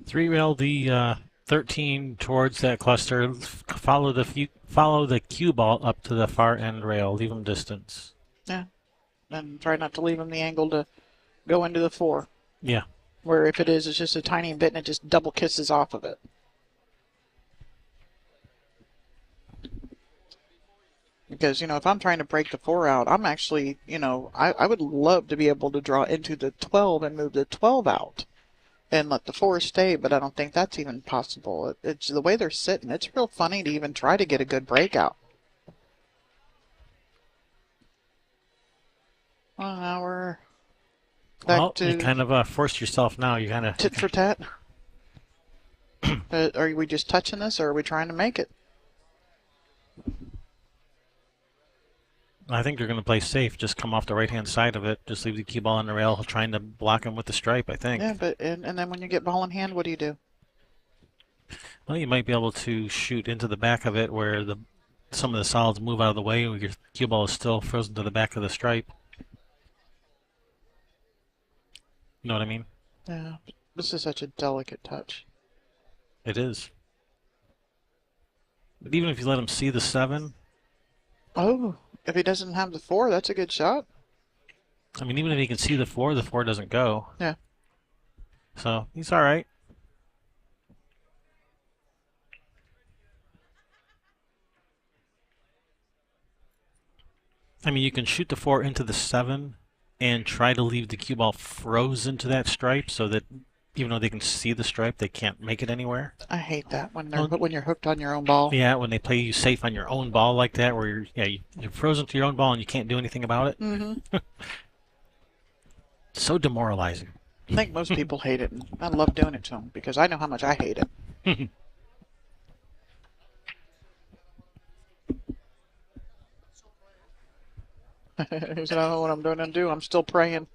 Three-rail the 13 towards that cluster. Follow the cue ball up to the far end rail. Leave them distance. Yeah, and try not to leave them the angle to go into the 4. Yeah. Where if it is, it's just a tiny bit and it just double kisses off of it. Because, if I'm trying to break the 4 out, I'm actually, I would love to be able to draw into the 12 and move the 12 out and let the 4 stay, but I don't think that's even possible. It's the way they're sitting. It's real funny to even try to get a good breakout. Well, now we're back to... you kind of forced yourself now. You kind of... Tit for tat. Are we just touching this, or are we trying to make it? I think you're going to play safe. Just come off the right-hand side of it. Just leave the cue ball on the rail, trying to block him with the stripe, I think. Yeah, but and then when you get ball in hand, what do you do? Well, you might be able to shoot into the back of it where some of the solids move out of the way where your cue ball is still frozen to the back of the stripe. You know what I mean? Yeah, this is such a delicate touch. It is. But even if you let him see the 7... Oh, if he doesn't have the 4, that's a good shot. I mean, even if he can see the 4 doesn't go. Yeah. So, he's all right. I mean, you can shoot the 4 into the 7 and try to leave the cue ball frozen to that stripe so that even though they can see the stripe, they can't make it anywhere. I hate that when you're hooked on your own ball. Yeah, when they play you safe on your own ball like that, where you're frozen to your own ball and you can't do anything about it. Mm-hmm. So demoralizing. I think most people hate it, and I love doing it to them because I know how much I hate it. He said, I don't know what I'm going to do. I'm still praying.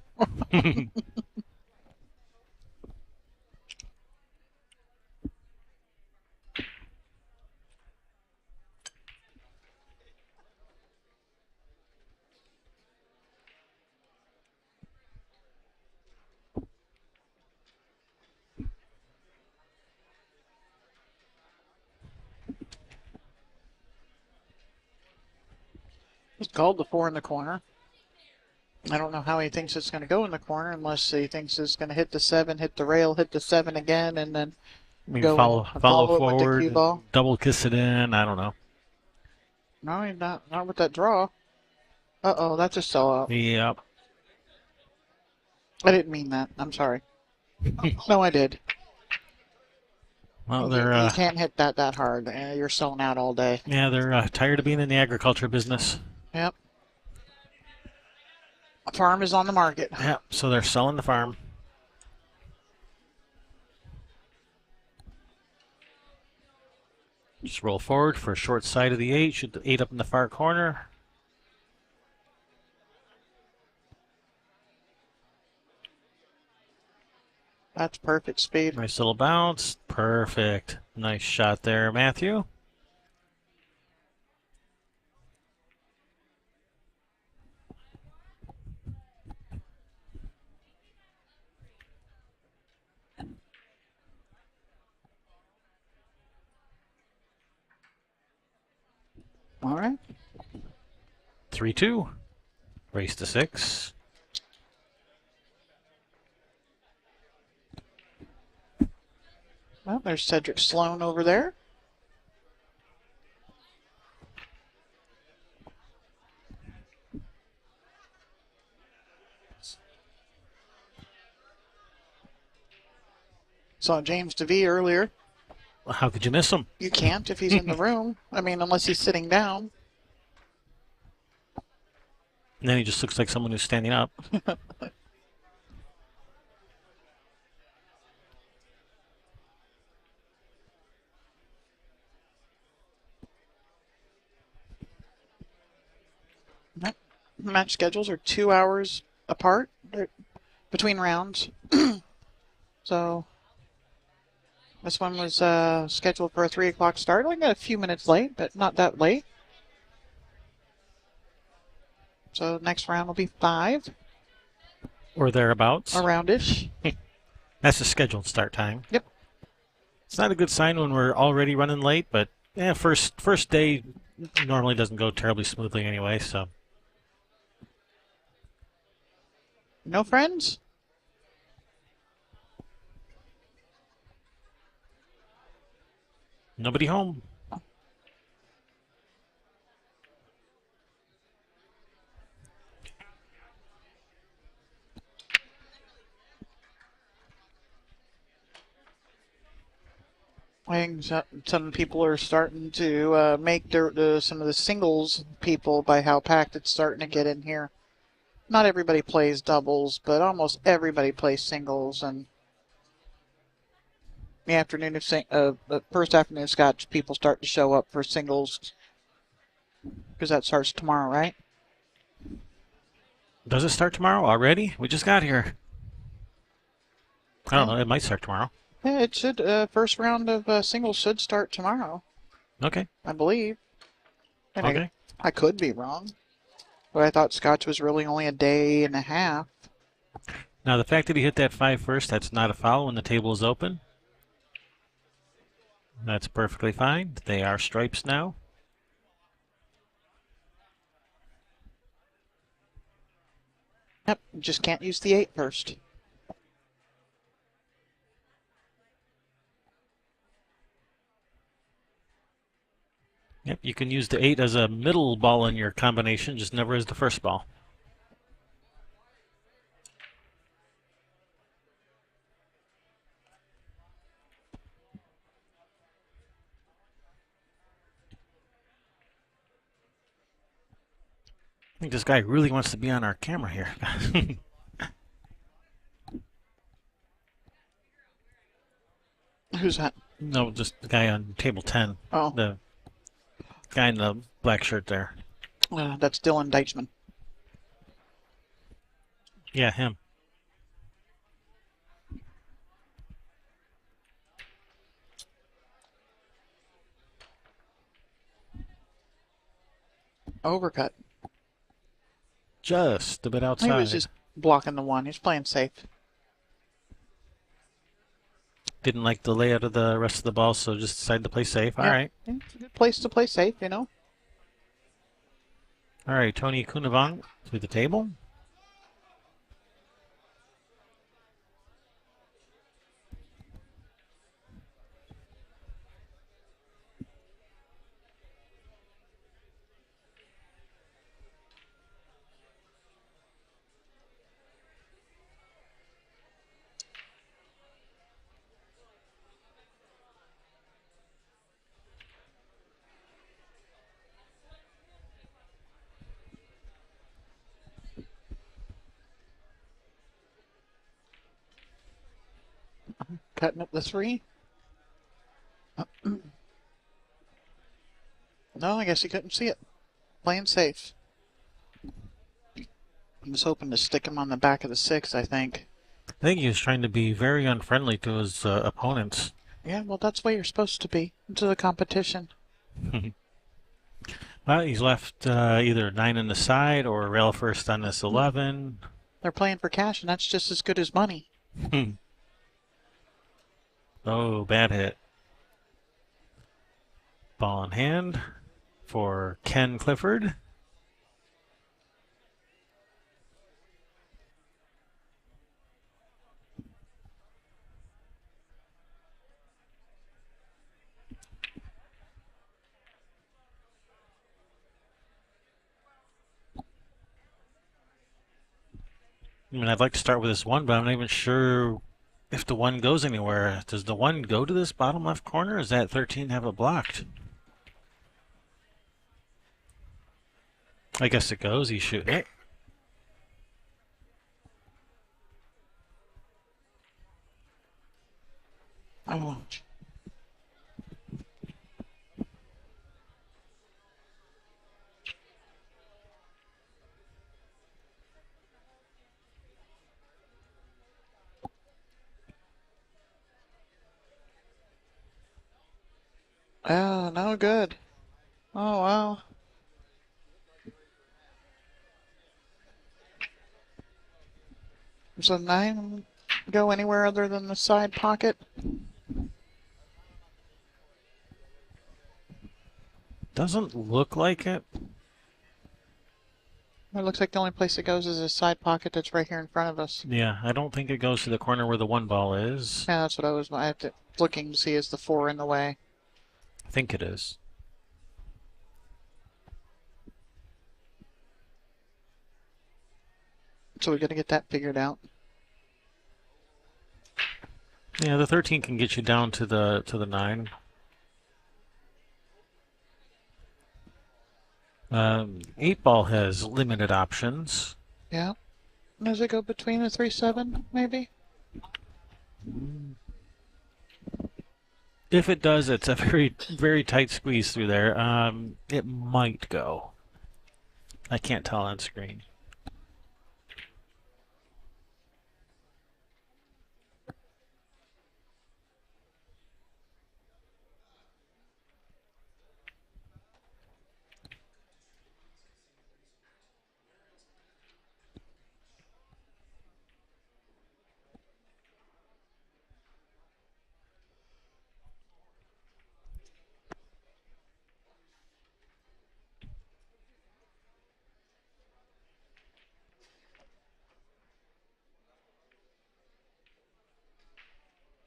He's called the 4 in the corner. I don't know how he thinks it's going to go in the corner unless he thinks it's going to hit the 7, hit the rail, hit the 7 again, and then Follow it with the forward, cue ball. double kiss it in. I don't know. No, he's not with that draw. Uh-oh, that's a sellout. Yep. I didn't mean that. I'm sorry. No, I did. Well, You can't hit that hard. You're selling out all day. they're tired of being in the agriculture business. Yep. A farm is on the market. Yep. So they're selling the farm. Just roll forward for a short side of the 8. Shoot the 8 up in the far corner. That's perfect speed. Nice little bounce. Perfect. Nice shot there, Matthew. All right. 3-2. Race to 6. Well, there's Cedric Sloan over there. Saw James DeVee earlier. How could you miss him? You can't if he's in the room. I mean, unless he's sitting down. And then he just looks like someone who's standing up. Match schedules are 2 hours apart between rounds. So this one was scheduled for a 3 o'clock start. Only got a few minutes late, but not that late. So next round will be 5. Or thereabouts. Around-ish. That's the scheduled start time. Yep. It's not a good sign when we're already running late, but yeah, first day normally doesn't go terribly smoothly anyway, so. No friends? Nobody home. I think some people are starting to make some of the singles people by how packed it's starting to get in here. Not everybody plays doubles, but almost everybody plays singles. And the afternoon of the first afternoon of Scotch, people start to show up for singles because that starts tomorrow, right? Does it start tomorrow already? We just got here. I don't know. It might start tomorrow. Yeah, it should. First round of singles should start tomorrow. Okay. I believe. And Okay. I could be wrong, but I thought Scotch was really only a day and a half. Now, the fact that he hit that 5 first, that's not a foul when the table is open. That's perfectly fine. They are stripes now. Yep, just can't use the 8 first. Yep, you can use the 8 as a middle ball in your combination, just never as the first ball. I think this guy really wants to be on our camera here. Who's that? No, just the guy on table 10. Oh. The guy in the black shirt there. That's Dylan Deichman. Yeah, him. Overcut. Just a bit outside. He was just blocking the 1. He's playing safe. Didn't like the layout of the rest of the ball, so just decided to play safe. All right. Yeah, it's a good place to play safe, you know. All right, Tony Kounavong to the table. Cutting up the 3. No, I guess he couldn't see it. Playing safe. He was hoping to stick him on the back of the 6, I think. I think he was trying to be very unfriendly to his opponents. Yeah, well, that's where you're supposed to be. Into the competition. Well, he's left either 9 on the side or rail first on this 11. They're playing for cash, and that's just as good as money. Oh, bad hit. Ball in hand for Ken Clifford. I mean, I'd like to start with this 1, but I'm not even sure if the 1 goes anywhere. Does the 1 go to this bottom left corner, or does that 13 have it blocked? I guess it goes. He's shooting it. Oh. Oh, no good. Oh, wow. Does the 9 go anywhere other than the side pocket? Doesn't look like it. It looks like the only place it goes is a side pocket that's right here in front of us. Yeah, I don't think it goes to the corner where the 1 ball is. Yeah, that's what I have to looking to see is the 4 in the way. I think it is. So we got to get that figured out. Yeah, the 13 can get you down to the 9. 8 ball has limited options. Yeah. Does it go between the 3-7, maybe? If it does, it's a very, very tight squeeze through there. It might go. I can't tell on screen.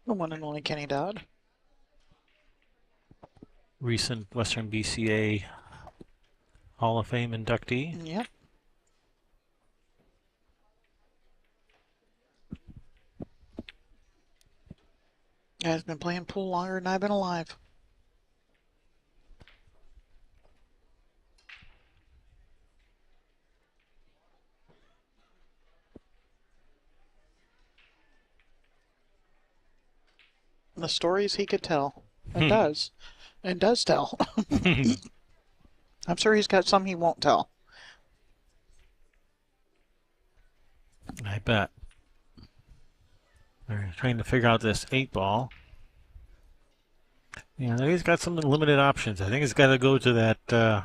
The one and only Kenny Dodd. Recent Western BCA Hall of Fame inductee. Yep. Guy's been playing pool longer than I've been alive. The stories he could tell. And does. And does tell. I'm sure he's got some he won't tell. I bet. They're trying to figure out this 8 ball. Yeah, he's got some limited options. I think it's got to go to that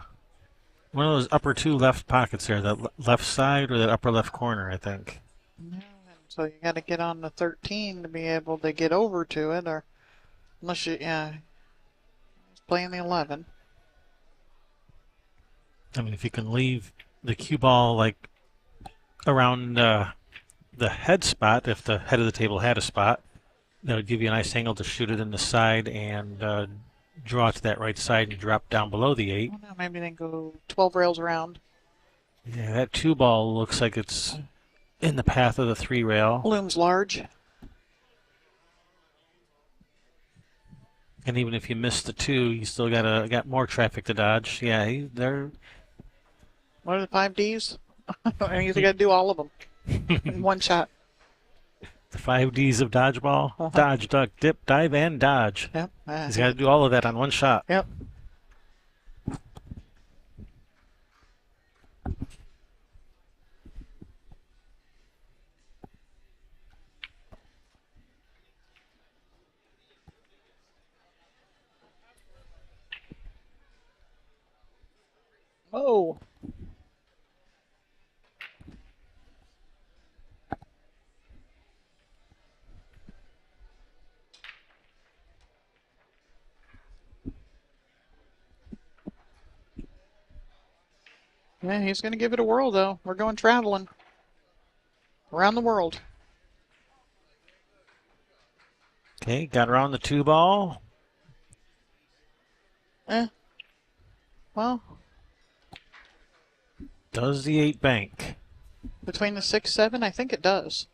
one of those upper 2 left pockets there, that left side or that upper left corner, I think. Yeah, and so you got to get on the 13 to be able to get over to it, or unless you, yeah, he's playing the 11. I mean, if you can leave the cue ball like around the head spot, if the head of the table had a spot, that would give you a nice angle to shoot it in the side and draw to that right side and drop down below the 8. Well, now maybe then go 12 rails around. Yeah, that 2 ball looks like it's in the path of the 3 rail. Looms large. And even if you miss the 2, you still got more traffic to dodge. Yeah, they're. What are the 5 Ds? I mean, you got to do all of them in one shot. The 5 Ds of dodgeball. Uh-huh. Dodge, duck, dip, dive, and dodge. Yep. He's got to do all of that on one shot. Yep. Oh. Yeah, he's going to give it a whirl, though. We're going traveling around the world. Okay, got around the 2 ball. Well, Does the 8 bank? between the 6, 7, I think it does.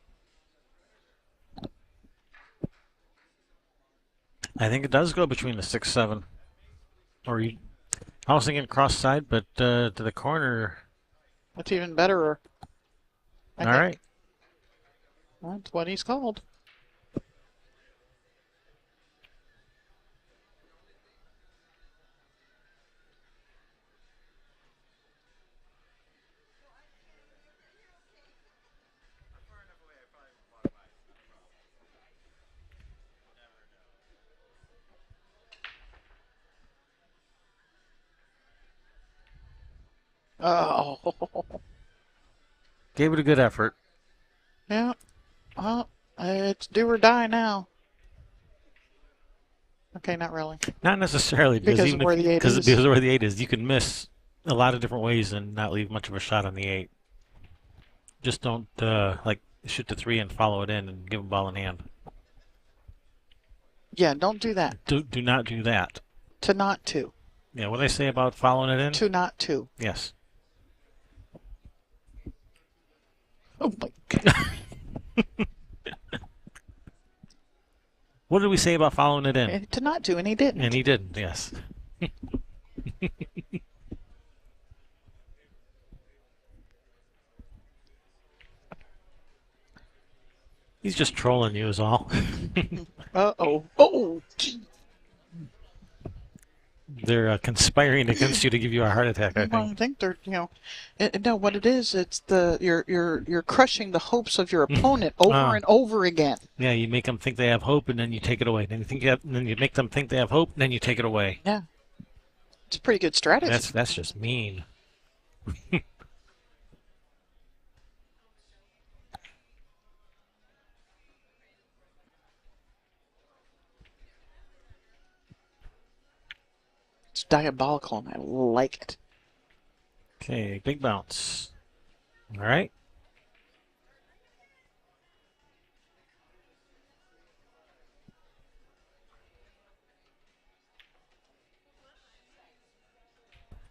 I think it does go between the 6, 7. Or you, I was thinking cross side, but to the corner. That's even better. All right. That's what he's called. Oh. Gave it a good effort. Yeah. Well, it's do or die now. Okay, not really. Not necessarily Because even of where if, the 8 is. because of where the 8 is, you can miss a lot of different ways and not leave much of a shot on the 8. Just don't like shoot the 3 and follow it in and give a ball in hand. Yeah, don't do that. Do not do that. To not to. Yeah, what did I say about following it in? To not to. Yes. Oh my God. What did we say about following it in? To not to, and he didn't. And he didn't, yes. He's just trolling you is all. Uh-oh. Oh, gee. They're conspiring against you to give you a heart attack, I Well, I think. think they're, no, what it is, it's you're crushing the hopes of your opponent over and over again. Yeah, you make them think they have hope, and then you take it away. Then you make them think they have hope, and then you take it away. Yeah. It's a pretty good strategy. That's just mean. It's diabolical, and I like it. Okay, big bounce. All right.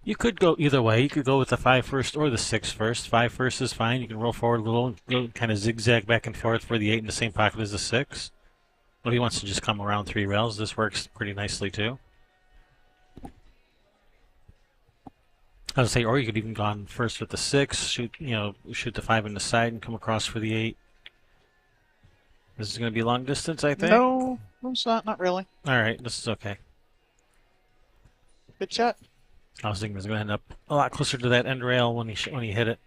You could go either way. You could go with the 5 first or the 6 first. 5 first is fine. You can roll forward a little, kind of zigzag back and forth for the 8 in the same pocket as the 6. But he wants to just come around 3 rails. This works pretty nicely too. I would say, or you could even go on first with the 6, shoot the 5 in the side and come across for the 8. This is going to be long distance, I think. No, it's not really. All right, this is okay. Good shot. I was thinking it was going to end up a lot closer to that end rail when he hit it.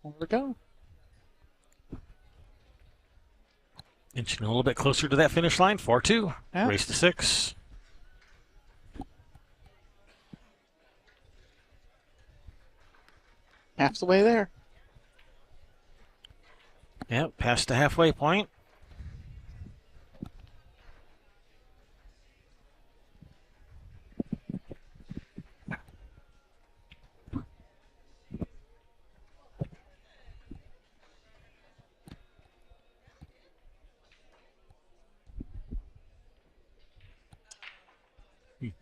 There we go. Inching a little bit closer to that finish line. 4-2. Yeah. Race to 6. Half the way there. Yep, past the halfway point.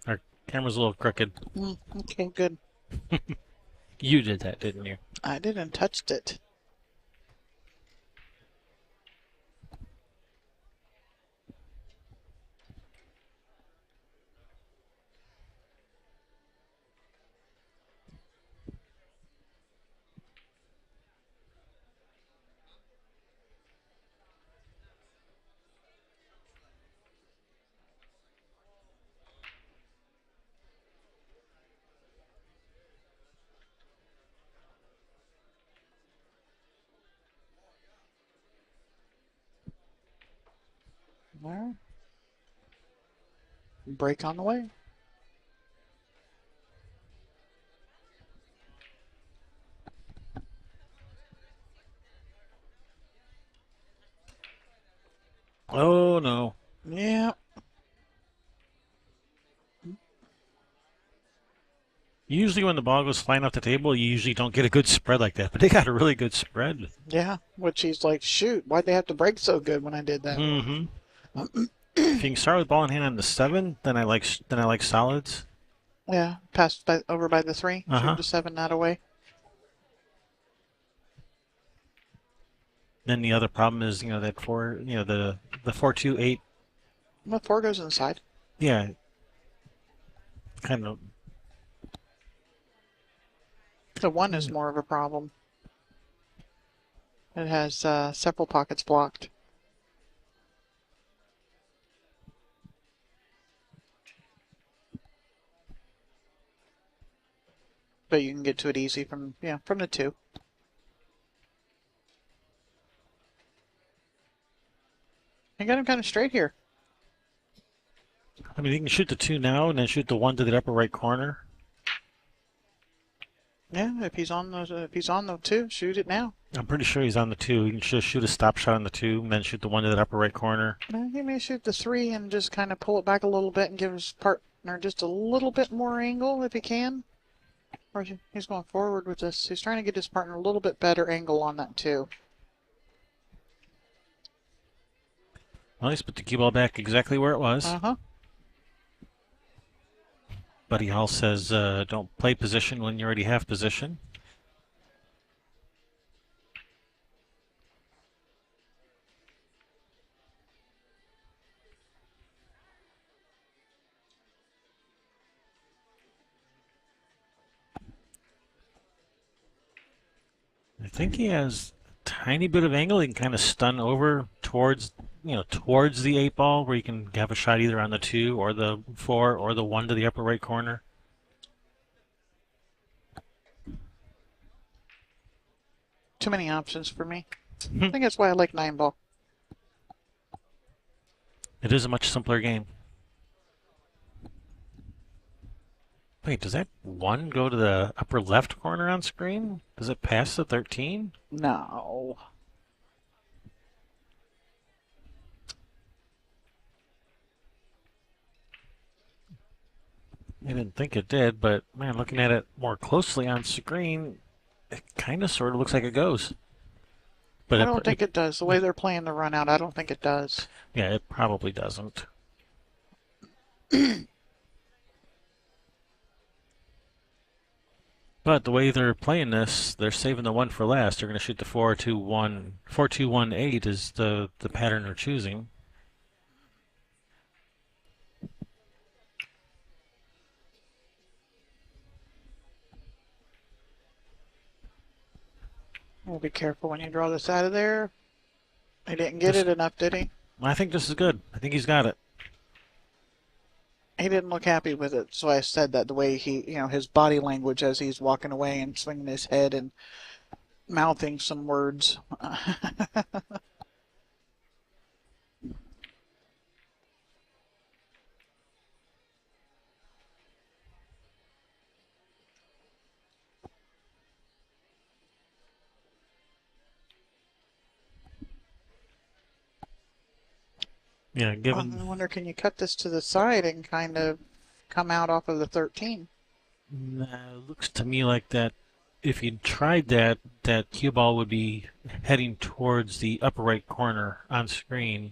Our camera's a little crooked. Okay, good. You did that, didn't you? I didn't touch it. Well, break on the way. Oh, no. Yeah. Usually when the ball goes flying off the table, you usually don't get a good spread like that, but they got a really good spread. Yeah. Which he's like, shoot, why'd they have to break so good when I did that? Mm-hmm. If you can start with ball in hand on the 7, then I like solids. Yeah. Passed over by the 3. Uh-huh. Shoot the 7 that away. Then the other problem is, that 4, the 4-2-8, The 4 goes inside. yeah, kind of. The 1 is more of a problem. It has several pockets blocked. But you can get to it easy from the 2. I got him kind of straight here. I mean, you can shoot the 2 now and then shoot the 1 to the upper right corner. Yeah, if he's on the 2, shoot it now. I'm pretty sure he's on the 2. You can just shoot a stop shot on the 2 and then shoot the 1 to the upper right corner. He may shoot the 3 and just kind of pull it back a little bit and give his partner just a little bit more angle if he can. Or he's going forward with this. He's trying to get his partner a little bit better angle on that 2. Well, he's put the cue ball back exactly where it was. Uh-huh. Buddy Hall says, don't play position when you already have position. I think he has a tiny bit of angle. He can kind of stun over towards the 8 ball where you can have a shot either on the 2 or the 4 or the 1 to the upper right corner. Too many options for me. I think that's why I like 9 ball. It is a much simpler game. Wait, does that 1 go to the upper left corner on screen? Does it pass the 13? No. I didn't think it did, but man, looking at it more closely on screen, it kind of sort of looks like it goes. But I don't think it does. The way they're playing the run out, I don't think it does. Yeah, it probably doesn't. But the way they're playing this, they're saving the 1 for last. They're going to shoot the 4-2-1. 4-2-1-8 is the pattern they're choosing. We'll be careful when you draw this out of there. He didn't get it enough, did he? I think this is good. I think he's got it. He didn't look happy with it, so I said that the way he, his body language as he's walking away and swinging his head and mouthing some words. Yeah, given. I wonder, can you cut this to the side and kind of come out off of the 13? Looks to me like that. If you tried that cue ball would be heading towards the upper right corner on screen,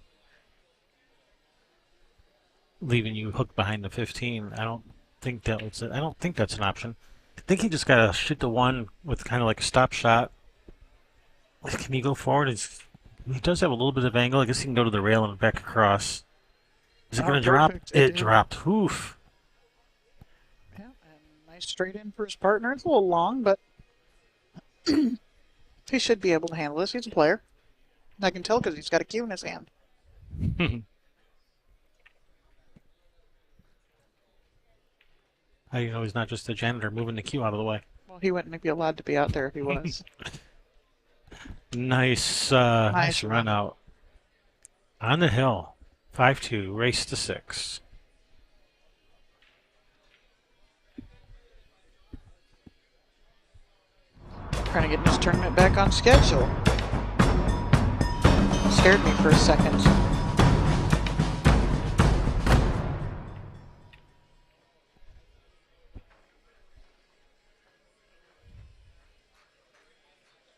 leaving you hooked behind the 15. I don't think that's an option. I think he just got to shoot the 1 with kind of like a stop shot. Can he go forward? He does have a little bit of angle. I guess he can go to the rail and back across. Is it going to drop? It dropped. Oof. Yeah, and nice straight in for his partner. It's a little long, but he should be able to handle this. He's a player. I can tell because he's got a cue in his hand. How do you know he's not just a janitor moving the cue out of the way? Well, he wouldn't be allowed to be out there if he was. Nice run out. On the hill. 5-2, race to 6. Trying to get this tournament back on schedule. Scared me for a second.